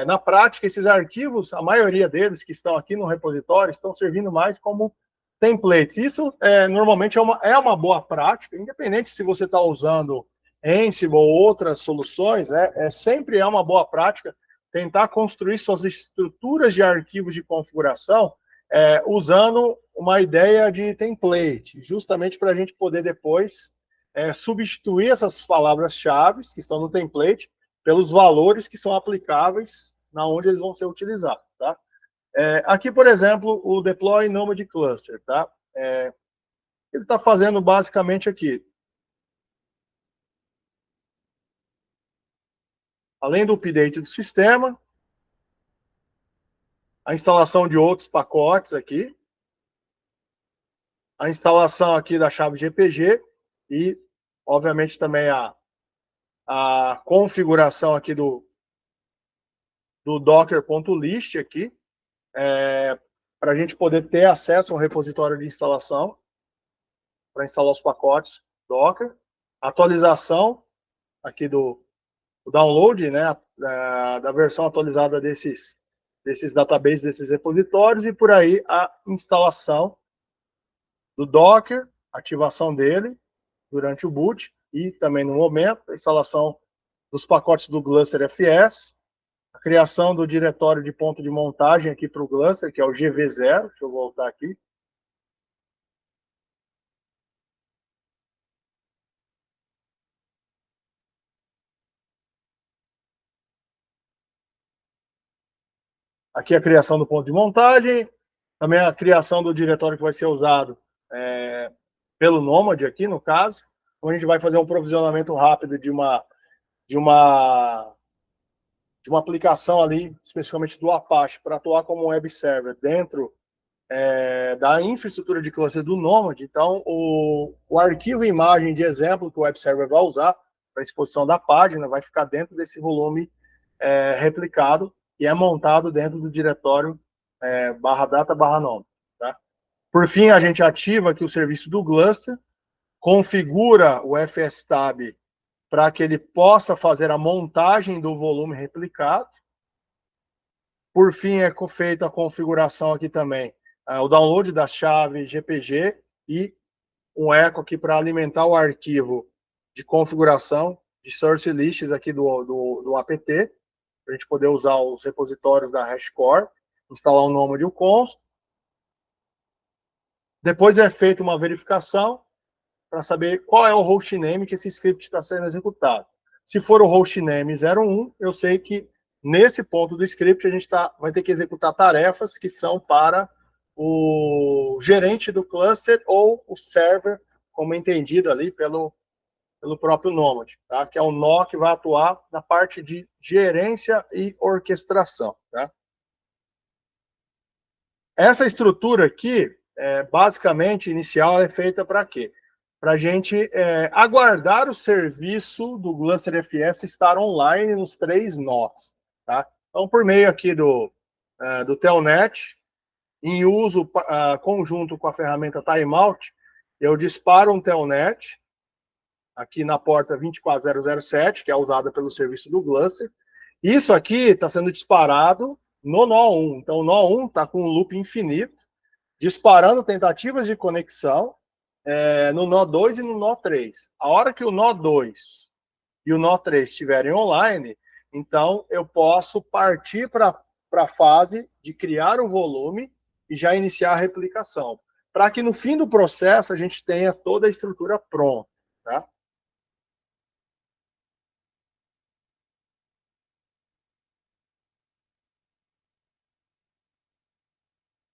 Na prática, esses arquivos, a maioria deles que estão aqui no repositório, estão servindo mais como templates. Isso normalmente é uma boa prática, independente se você está usando Ansible ou outras soluções, sempre é uma boa prática tentar construir suas estruturas de arquivos de configuração usando uma ideia de template, justamente para a gente poder depois substituir essas palavras-chave que estão no template pelos valores que são aplicáveis na onde eles vão ser utilizados, tá? Aqui, por exemplo, o deploy Nomad cluster, tá? Ele está fazendo basicamente aqui, além do update do sistema, a instalação de outros pacotes aqui, a instalação aqui da chave GPG e, obviamente, também a configuração aqui do docker.list aqui, para a gente poder ter acesso ao repositório de instalação, para instalar os pacotes Docker, atualização aqui do download, né, da versão atualizada desses databases, desses repositórios, e por aí a instalação do Docker, ativação dele durante o boot, e também no momento, a instalação dos pacotes do Gluster FS, a criação do diretório de ponto de montagem aqui para o Gluster, que é o GV0. Deixa eu voltar aqui. Aqui a criação do ponto de montagem, também a criação do diretório que vai ser usado pelo Nomad aqui, no caso. Então a gente vai fazer um provisionamento rápido de uma aplicação ali, especificamente do Apache, para atuar como web server dentro da infraestrutura de cluster do Nomad. Então, o arquivo imagem de exemplo que o web server vai usar para exposição da página vai ficar dentro desse volume replicado e é montado dentro do diretório /data/nom. Tá? Por fim, a gente ativa aqui o serviço do Gluster, configura o fstab para que ele possa fazer a montagem do volume replicado. Por fim, é feita a configuração aqui também, o download da chave GPG e um echo aqui para alimentar o arquivo de configuração de source lists aqui do apt, para a gente poder usar os repositórios da HashiCorp, instalar o Nomad e o const. Depois é feita uma verificação para saber qual é o hostname que esse script está sendo executado. Se for o hostname 01, eu sei que nesse ponto do script a gente vai ter que executar tarefas que são para o gerente do cluster ou o server, como entendido ali pelo próprio Nomad, tá? Que é o nó que vai atuar na parte de gerência e orquestração. Tá? Essa estrutura aqui, basicamente, inicial, é feita para quê? Para a gente aguardar o serviço do Gluster FS estar online nos 3 nós. Tá? Então, por meio aqui do Telnet, em uso conjunto com a ferramenta Timeout, eu disparo um Telnet aqui na porta 24007, que é usada pelo serviço do Gluster. Isso aqui está sendo disparado no nó 1. Então, o nó 1 está com um loop infinito, disparando tentativas de conexão no nó 2 e no nó 3. A hora que o nó 2 e o nó 3 estiverem online, então eu posso partir para a fase de criar o volume e já iniciar a replicação, para que no fim do processo a gente tenha toda a estrutura pronta. Tá?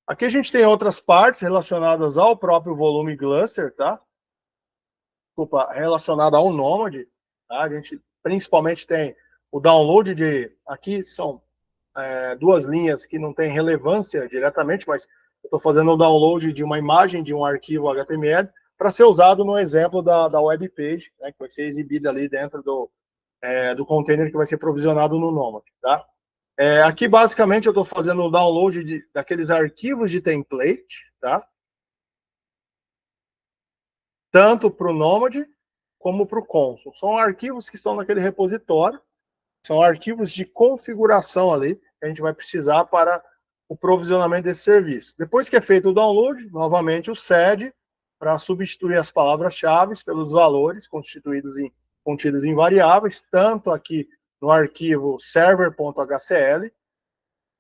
Aqui a gente tem outras partes relacionadas ao próprio volume Gluster, tá? Desculpa, relacionada ao Nomad. Tá? A gente principalmente tem o download aqui são 2 linhas que não tem relevância diretamente, mas eu estou fazendo o download de uma imagem de um arquivo HTML para ser usado no exemplo da web page, né, que vai ser exibida ali dentro do container que vai ser provisionado no Nomad. Tá? Aqui, basicamente, eu estou fazendo o download daqueles arquivos de template, tá? Tanto para o Nomad como para o Consul. São arquivos que estão naquele repositório, são arquivos de configuração ali, que a gente vai precisar para o provisionamento desse serviço. Depois que é feito o download, novamente o sed, para substituir as palavras-chave pelos valores contidos em variáveis, tanto aqui no arquivo server.hcl,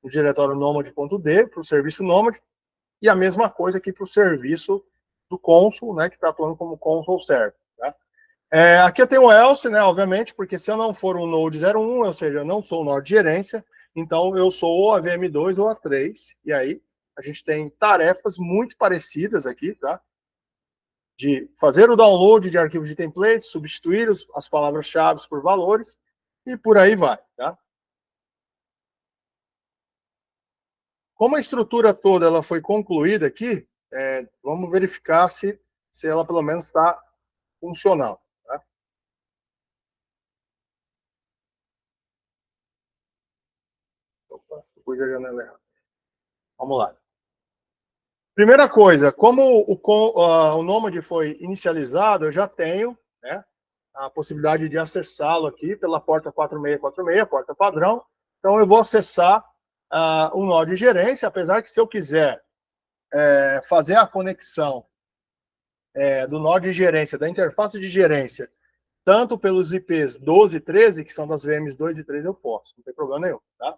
no diretório nomad.d, para o serviço Nomad, e a mesma coisa aqui para o serviço do Consul, né, que está atuando como Consul Server. Tá? Aqui eu tenho o else, né, obviamente, porque se eu não for o Node 01, ou seja, eu não sou o nó de gerência, então eu sou ou a VM2 ou a 3, e aí a gente tem tarefas muito parecidas aqui, tá? De fazer o download de arquivos de templates, substituir as palavras-chave por valores, e por aí vai, tá? Como a estrutura toda ela foi concluída aqui, vamos verificar se ela pelo menos está funcional. Tá? Opa, pus a janela errada. Vamos lá. Primeira coisa, como o Nomad foi inicializado, eu já tenho, né, a possibilidade de acessá-lo aqui pela porta 4646, porta padrão. Então eu vou acessar o nó de gerência, apesar que se eu quiser fazer a conexão do nó de gerência, da interface de gerência, tanto pelos IPs 12 e 13, que são das VMs 2 e 3, eu posso, não tem problema nenhum, tá?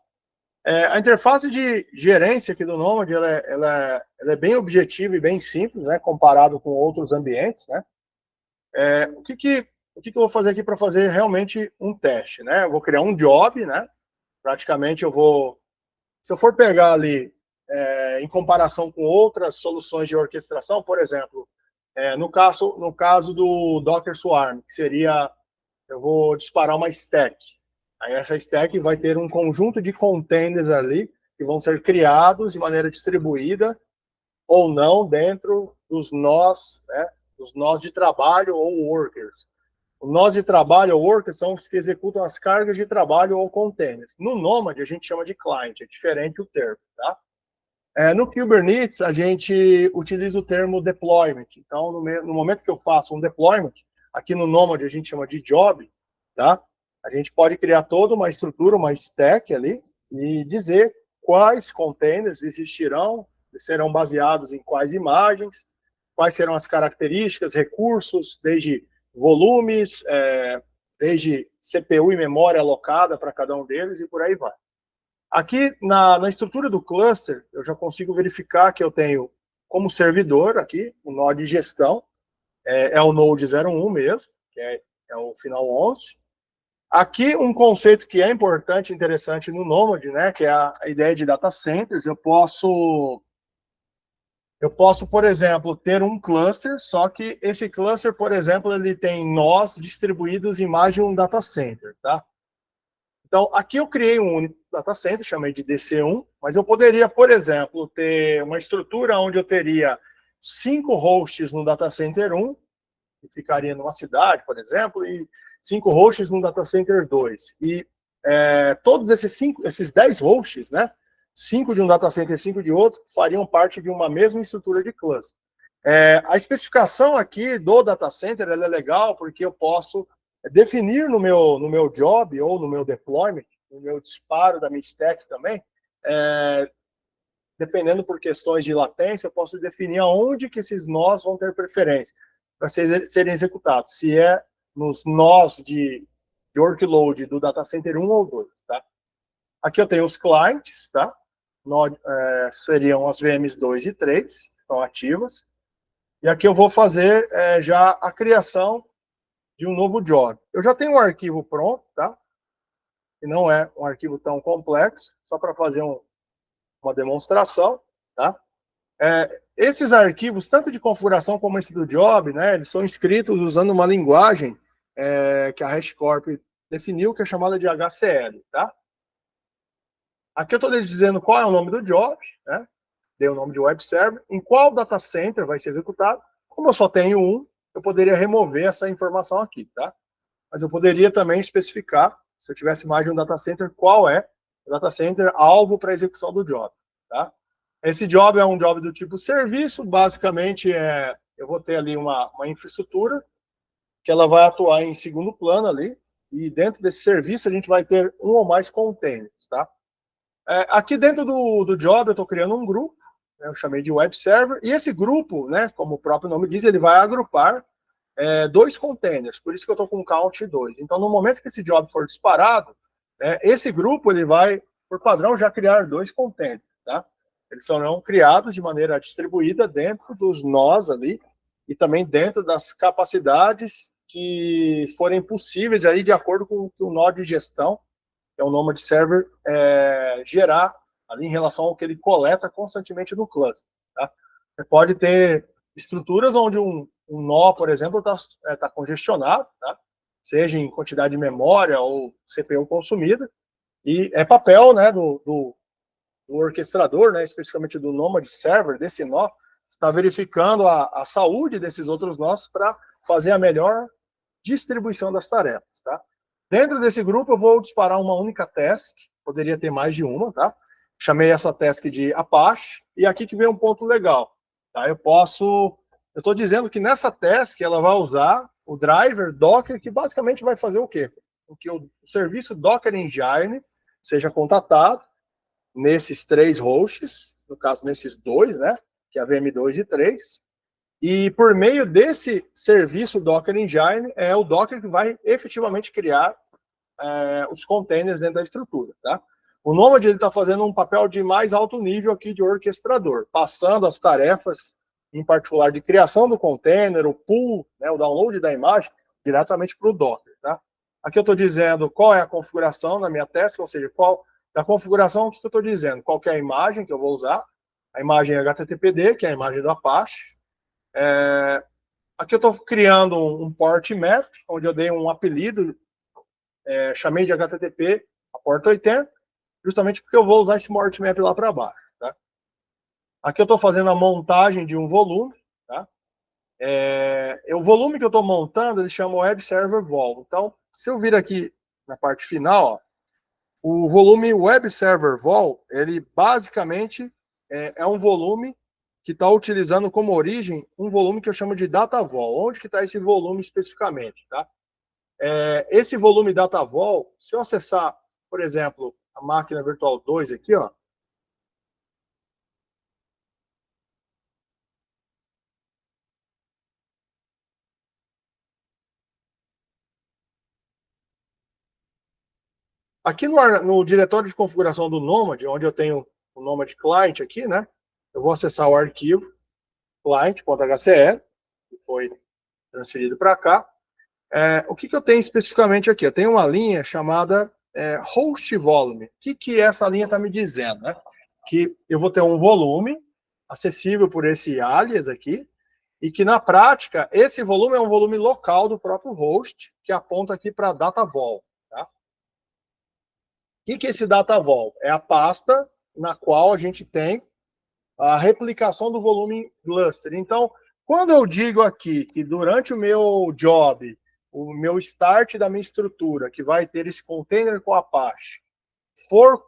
A interface de gerência aqui do Nomad, ela é bem objetiva e bem simples, né, comparado com outros ambientes, né? O que eu vou fazer aqui para fazer realmente um teste, né? Eu vou criar um job, né? Praticamente se eu for pegar ali, em comparação com outras soluções de orquestração, por exemplo, no caso do Docker Swarm, que seria, eu vou disparar uma stack. Aí essa stack vai ter um conjunto de containers ali que vão ser criados de maneira distribuída ou não dentro dos nós, né, dos nós de trabalho ou workers. Os nós de trabalho ou workers são os que executam as cargas de trabalho ou containers. No Nomad a gente chama de client, é diferente o termo, tá? No Kubernetes a gente utiliza o termo deployment. Então no momento que eu faço um deployment, aqui no Nomad a gente chama de job, tá? A gente pode criar toda uma estrutura, uma stack ali, e dizer quais containers existirão, serão baseados em quais imagens, quais serão as características, recursos, desde volumes, desde CPU e memória alocada para cada um deles, e por aí vai. Aqui, na estrutura do cluster, eu já consigo verificar que eu tenho como servidor aqui, o nó de gestão, é o Node 01 mesmo, que é o final 11. Aqui, um conceito que é importante e interessante no Nomad, né, que é a ideia de data centers. Eu posso, por exemplo, ter um cluster, só que esse cluster, por exemplo, ele tem nós distribuídos em mais de um data center, tá? Então, aqui eu criei um único data center, chamei de DC1, mas eu poderia, por exemplo, ter uma estrutura onde eu teria 5 hosts no data center 1, que ficaria numa cidade, por exemplo, e 5 hosts no data center 2. E todos esses 10 hosts, né, 5 de um data center e 5 de outro, fariam parte de uma mesma estrutura de cluster. A especificação aqui do data center ela é legal porque eu posso definir no meu job ou no meu deployment, no meu disparo da minha stack também, dependendo por questões de latência, eu posso definir aonde que esses nós vão ter preferência para serem executados, se é nos nós de workload do data center 1 ou 2, tá? Aqui eu tenho os clients, tá? Seriam as VMs 2 e 3, estão ativas. E aqui eu vou fazer já a criação de um novo job. Eu já tenho um arquivo pronto, tá? Que não é um arquivo tão complexo, só para fazer uma demonstração, tá? Esses arquivos, tanto de configuração como esse do job, né, eles são escritos usando uma linguagem que a HashiCorp definiu, que é chamada de HCL, tá? Aqui eu estou dizendo qual é o nome do job, né? Dei o nome de web server, em qual data center vai ser executado. Como eu só tenho um, eu poderia remover essa informação aqui, tá? Mas eu poderia também especificar, se eu tivesse mais de um data center, qual é o data center alvo para execução do job, tá? Esse job é um job do tipo serviço, basicamente eu vou ter ali uma infraestrutura que ela vai atuar em segundo plano ali, e dentro desse serviço a gente vai ter um ou mais containers, tá? Aqui dentro do job eu estou criando um grupo, né, eu chamei de web server, e esse grupo, né, como o próprio nome diz, ele vai agrupar 2 containers, por isso que eu estou com count 2. Então, no momento que esse job for disparado, esse grupo ele vai, por padrão, já criar 2 containers, tá? Eles serão criados de maneira distribuída dentro dos nós ali, e também dentro das capacidades que forem possíveis aí, de acordo com o que o nó de gestão, que é o Nomad Server, gerar ali em relação ao que ele coleta constantemente no cluster, tá? Você pode ter estruturas onde um nó, por exemplo, tá congestionado, tá? Seja em quantidade de memória ou CPU consumida, e é papel, né, do orquestrador, né, especificamente do Nomad Server, desse nó, está verificando a saúde desses outros nós para fazer a melhor distribuição das tarefas, tá? Dentro desse grupo eu vou disparar uma única task, poderia ter mais de uma, tá? Chamei essa task de Apache, e aqui que vem um ponto legal, tá? Eu estou dizendo que nessa task ela vai usar o driver Docker, que basicamente vai fazer o quê? Que o serviço Docker Engine seja contatado nesses 3 hosts, no caso nesses 2, né? Que é a VM2 e 3, E por meio desse serviço Docker Engine, é o Docker que vai efetivamente criar os containers dentro da estrutura, tá? O Nomad está fazendo um papel de mais alto nível aqui de orquestrador, passando as tarefas, em particular de criação do container, o pull, né, o download da imagem, diretamente para o Docker, tá? Aqui eu estou dizendo qual é a configuração na minha task, ou seja, qual da configuração, o que eu estou dizendo? Qual que é a imagem que eu vou usar? A imagem HTTPD, que é a imagem do Apache. Aqui eu estou criando um port map, onde eu dei um apelido, chamei de HTTP a porta 80, justamente porque eu vou usar esse port map lá para baixo. Tá? Aqui eu estou fazendo a montagem de um volume. Tá? O volume que eu estou montando, ele chama Web Server Vol. Então, se eu vir aqui na parte final, ó, o volume Web Server Vol, ele basicamente é um volume que está utilizando como origem um volume que eu chamo de Data Vol. Onde que está esse volume especificamente? Tá? Esse volume Data Vol, se eu acessar, por exemplo, a máquina virtual 2 aqui, ó, aqui no diretório de configuração do Nomad, onde eu tenho o Nomad Client aqui, né? Eu vou acessar o arquivo client.hce, que foi transferido para cá. O que eu tenho especificamente aqui? Eu tenho uma linha chamada host volume. O que essa linha está me dizendo? Né? Que eu vou ter um volume acessível por esse alias aqui, e que na prática esse volume é um volume local do próprio host, que aponta aqui para data vol. Tá? O que é esse data vol? É a pasta na qual a gente tem a replicação do volume cluster. Então, quando eu digo aqui que durante o meu job, o meu start da minha estrutura, que vai ter esse container com Apache, for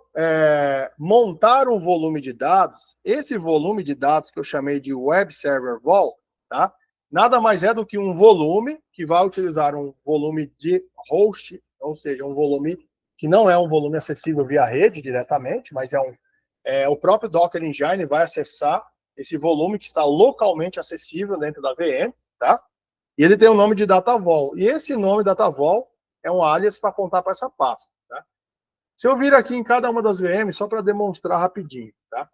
montar um volume de dados, esse volume de dados que eu chamei de Web Server Vol, tá? Nada mais é do que um volume que vai utilizar um volume de host, ou seja, um volume que não é um volume acessível via rede diretamente, mas o próprio Docker Engine vai acessar esse volume que está localmente acessível dentro da VM, tá? E ele tem o nome de DataVol. E esse nome DataVol é um alias para apontar para essa pasta, tá? Se eu vir aqui em cada uma das VMs, só para demonstrar rapidinho, tá?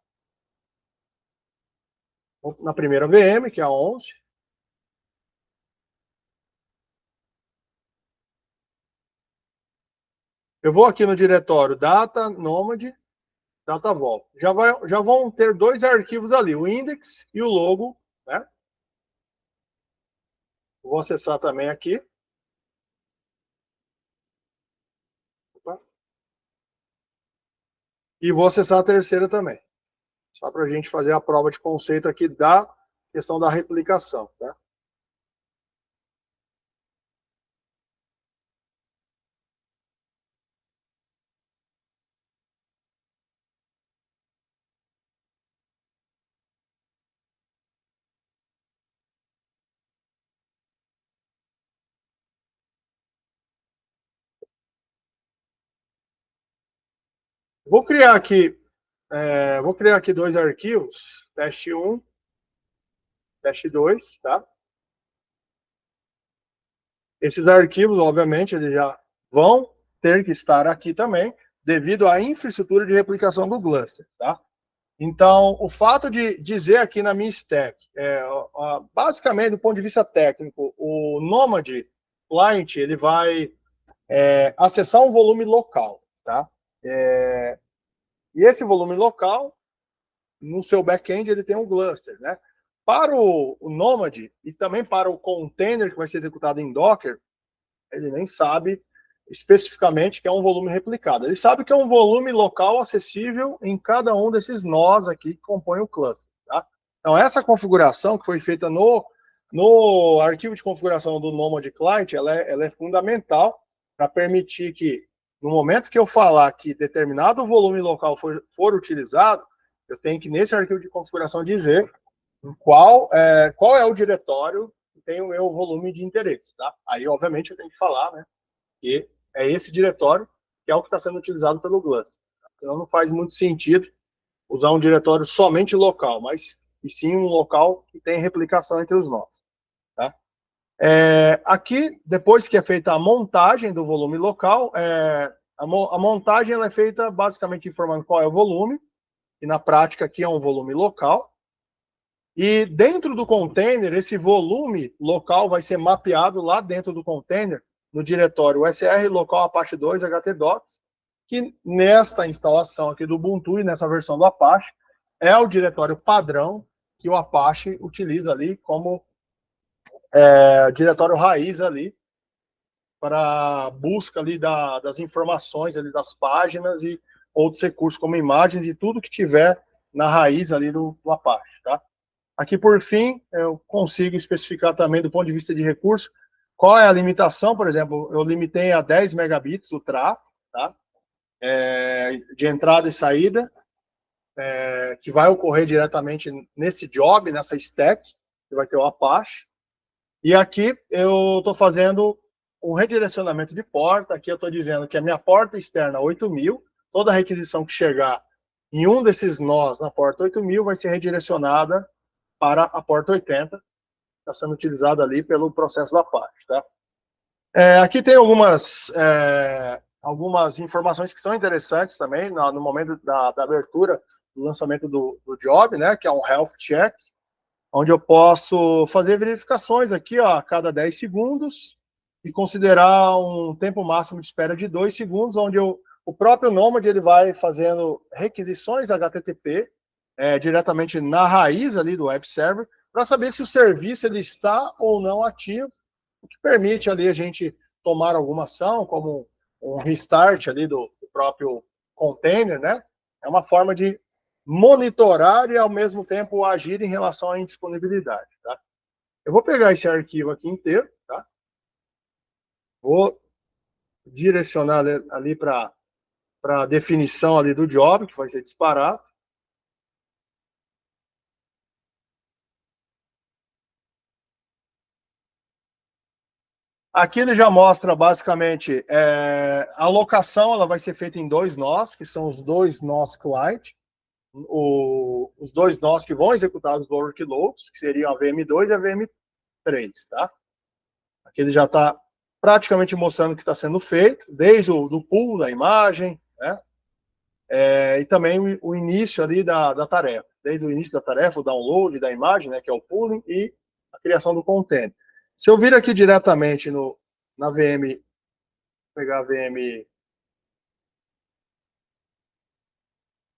Na primeira VM, que é a 11. Eu vou aqui no diretório Data, Nomad, DataVol. Já vão ter dois arquivos ali, o index e o logo, né? Vou acessar também aqui. Opa. E vou acessar a terceira também. Só para a gente fazer a prova de conceito aqui da questão da replicação. Tá? Vou criar aqui dois arquivos, teste 1, teste 2, tá? Esses arquivos, obviamente, eles já vão ter que estar aqui também, devido à infraestrutura de replicação do cluster, tá? Então, o fato de dizer aqui na minha stack, basicamente, do ponto de vista técnico, o Nomad Client, ele vai acessar um volume local, tá? E esse volume local, no seu back-end, ele tem um cluster, né? Para o Nomad e também para o container que vai ser executado em Docker, ele nem sabe especificamente que é um volume replicado. Ele sabe que é um volume local acessível em cada um desses nós aqui que compõem o cluster. Tá? Então, essa configuração que foi feita no arquivo de configuração do Nomad Client, ela é fundamental para permitir que, no momento que eu falar que determinado volume local for utilizado, eu tenho que, nesse arquivo de configuração, dizer qual é o diretório que tem o meu volume de interesse. Tá? Aí, obviamente, eu tenho que falar, né, que é esse diretório que é o que está sendo utilizado pelo Glance. Senão não faz muito sentido usar um diretório somente local, mas e sim um local que tem replicação entre os nós. Tá? Aqui, depois que é feita a montagem do volume local, a montagem ela é feita basicamente informando qual é o volume, e na prática aqui é um volume local. E dentro do container, esse volume local vai ser mapeado lá dentro do container, no diretório USR local Apache 2 htdocs, que nesta instalação aqui do Ubuntu e nessa versão do Apache, é o diretório padrão que o Apache utiliza ali como diretório raiz ali, para busca ali das informações ali das páginas e outros recursos como imagens e tudo que tiver na raiz ali do Apache, tá? Aqui, por fim, eu consigo especificar também, do ponto de vista de recurso, qual é a limitação. Por exemplo, eu limitei a 10 megabits o tráfego, tá? De entrada e saída, que vai ocorrer diretamente nesse job, nessa stack, que vai ter o Apache. E aqui eu estou fazendo um redirecionamento de porta. Aqui eu estou dizendo que a minha porta externa 8000, toda requisição que chegar em um desses nós na porta 8000 vai ser redirecionada para a porta 80, está sendo utilizada ali pelo processo da Apache. Tá? Aqui tem algumas informações que são interessantes também, no momento da abertura do lançamento do job, né, que é um health check, onde eu posso fazer verificações aqui, ó, a cada 10 segundos e considerar um tempo máximo de espera de 2 segundos, onde o próprio Nomad ele vai fazendo requisições HTTP diretamente na raiz ali do web server, para saber se o serviço ele está ou não ativo, o que permite ali a gente tomar alguma ação, como um restart ali do próprio container, né? É uma forma de monitorar e, ao mesmo tempo, agir em relação à indisponibilidade, tá? Eu vou pegar esse arquivo aqui inteiro, tá? Vou direcionar ali para a definição ali do job, que vai ser disparado. Aqui ele já mostra basicamente a alocação, ela vai ser feita em 2 nós, que são os 2 nós client, os 2 nós que vão executar os workloads, que seriam a VM2 e a VM3, tá? Aqui ele já está praticamente mostrando o que está sendo feito, desde o pool da imagem, né? E também o início ali da tarefa, desde o início da tarefa, o download da imagem, né, que é o pooling, e a criação do content. Se eu vir aqui diretamente na VM, pegar a VM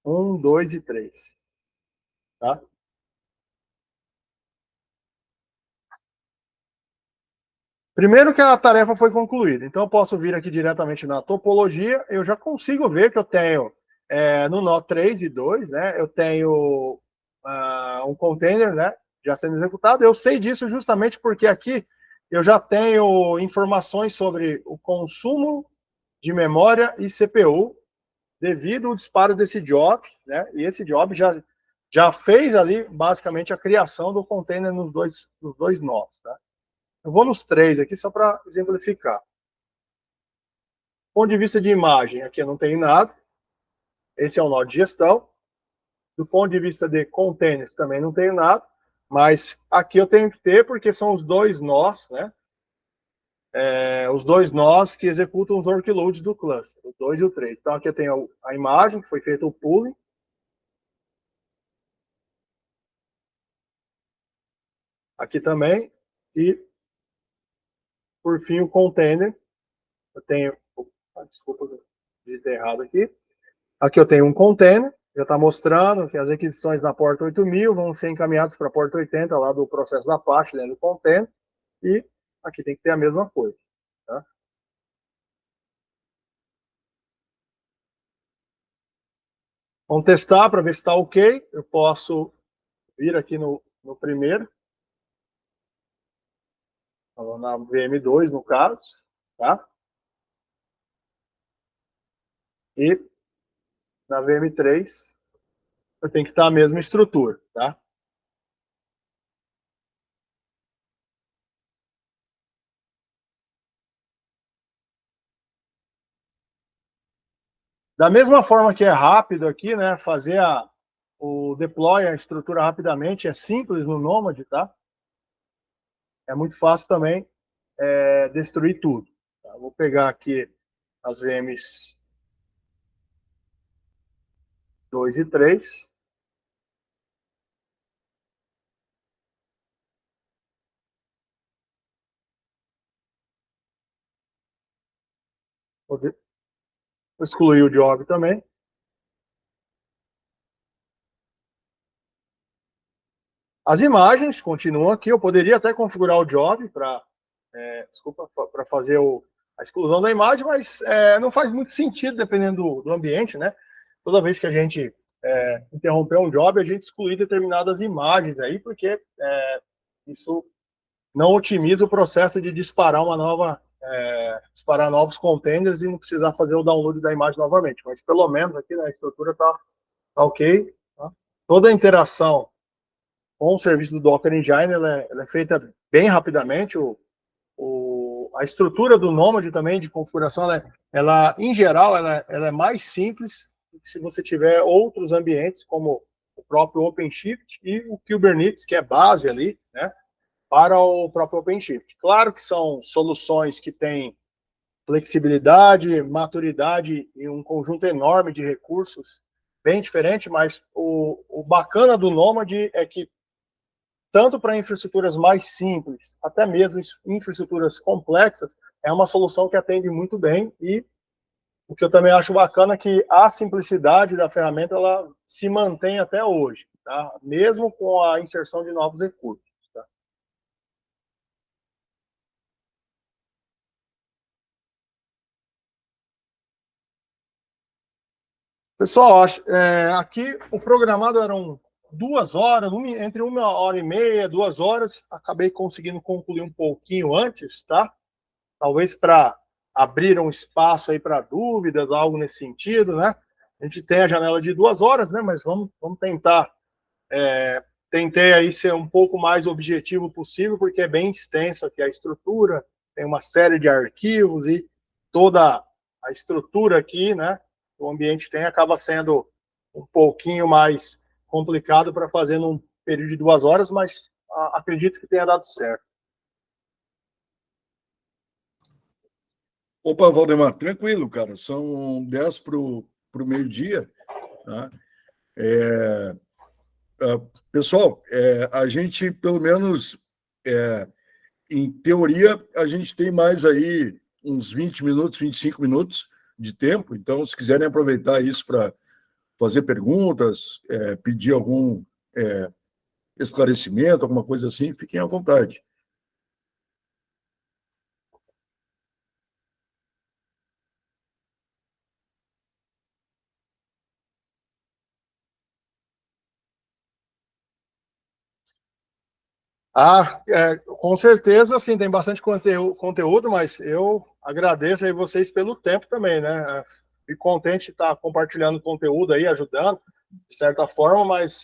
1, 2 e 3, tá? Primeiro que a tarefa foi concluída, então eu posso vir aqui diretamente na topologia, eu já consigo ver que eu tenho no nó 3 e 2, né, eu tenho um container, né, já sendo executado. Eu sei disso justamente porque aqui eu já tenho informações sobre o consumo de memória e CPU devido ao disparo desse job, né, e esse job já fez ali basicamente a criação do container nos dois nós, tá? Eu vou nos 3 aqui só para exemplificar. Do ponto de vista de imagem, aqui eu não tenho nada. Esse é o nó de gestão. Do ponto de vista de containers, também não tenho nada. Mas aqui eu tenho que ter, porque são os 2 nós, né? Os 2 nós que executam os workloads do cluster, o 2 e o 3. Então aqui eu tenho a imagem, que foi feito o pooling. Aqui também. E, por fim, o container. Eu tenho... Desculpa, eu digitei errado aqui. Aqui eu tenho um container, já está mostrando que as requisições na porta 8000 vão ser encaminhadas para a porta 80 lá do processo da Apache dentro do container, e aqui tem que ter a mesma coisa. Tá? Vamos testar para ver se está ok. Eu posso vir aqui no primeiro, na VM2 no caso, tá? E na VM3 eu tenho que estar a mesma estrutura, tá? Da mesma forma que é rápido aqui, né, fazer o deploy, a estrutura rapidamente, é simples no Nomad, tá? É muito fácil também destruir tudo. Tá? Vou pegar aqui as VMs 2 e 3. Vou excluir o job também. As imagens continuam aqui. Eu poderia até configurar o job para fazer a exclusão da imagem, mas não faz muito sentido dependendo do ambiente, né? Toda vez que a gente interromper um job, a gente excluir determinadas imagens aí, porque isso não otimiza o processo de disparar disparar novos containers e não precisar fazer o download da imagem novamente. Mas pelo menos aqui, né, a estrutura tá ok. Tá? Toda a interação com o serviço do Docker Engine ela é feita bem rapidamente. A estrutura do Nomad também de configuração, ela em geral, ela é mais simples se você tiver outros ambientes como o próprio OpenShift e o Kubernetes, que é base ali, né, para o próprio OpenShift. Claro que são soluções que têm flexibilidade, maturidade e um conjunto enorme de recursos bem diferente, mas o bacana do Nomad é que tanto para infraestruturas mais simples, até mesmo infraestruturas complexas, é uma solução que atende muito bem. E o que eu também acho bacana é que a simplicidade da ferramenta ela se mantém até hoje, tá? Mesmo com a inserção de novos recursos. Tá? Pessoal, aqui o programado eram 2 horas, entre 1h30, 2 horas. Acabei conseguindo concluir um pouquinho antes, tá? Talvez para abrir um espaço aí para dúvidas, algo nesse sentido, né? A gente tem a janela de 2 horas, né? Mas vamos tentar. Tentei aí ser um pouco mais objetivo possível, porque é bem extenso aqui a estrutura, tem uma série de arquivos e toda a estrutura aqui, né? O ambiente tem acaba sendo um pouquinho mais complicado para fazer num período de 2 horas, mas acredito que tenha dado certo. Opa, Valdemar, tranquilo, cara. São 10 para o meio-dia. Tá? Pessoal, a gente, pelo menos, em teoria, a gente tem mais aí uns 20 minutos, 25 minutos de tempo. Então, se quiserem aproveitar isso para fazer perguntas, pedir algum esclarecimento, alguma coisa assim, fiquem à vontade. Com certeza, assim, tem bastante conteúdo, mas eu agradeço aí vocês pelo tempo também, né? Fico contente de estar compartilhando conteúdo aí, ajudando, de certa forma, mas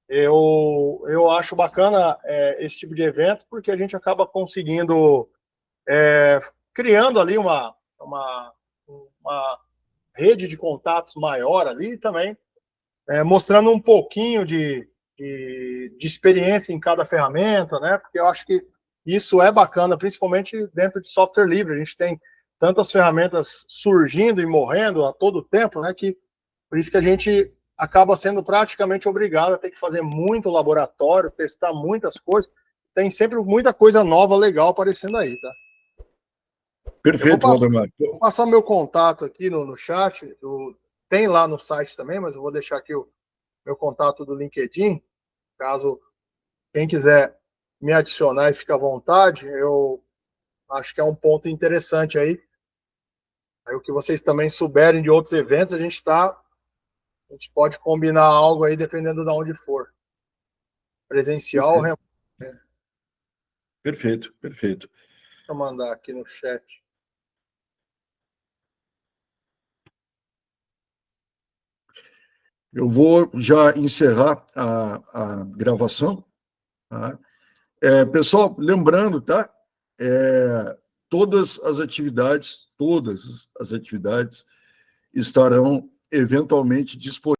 eu acho bacana esse tipo de evento, porque a gente acaba conseguindo, criando ali uma rede de contatos maior ali e também, mostrando um pouquinho de experiência em cada ferramenta, né? Porque eu acho que isso é bacana, principalmente dentro de software livre. A gente tem tantas ferramentas surgindo e morrendo a todo tempo, né? Que por isso que a gente acaba sendo praticamente obrigado a ter que fazer muito laboratório, testar muitas coisas. Tem sempre muita coisa nova, legal aparecendo aí, tá? Perfeito, Valdemar. Vou passar meu contato aqui no chat. Tem lá no site também, mas eu vou deixar aqui o meu contato do LinkedIn. Caso quem quiser me adicionar e fique à vontade, eu acho que é um ponto interessante aí. Aí o que vocês também souberem de outros eventos, a gente pode combinar algo aí dependendo de onde for. Presencial ou remoto. Perfeito, perfeito. Deixa eu mandar aqui no chat. Eu vou já encerrar a gravação. Tá? Pessoal, lembrando, tá? Todas as atividades estarão eventualmente disponíveis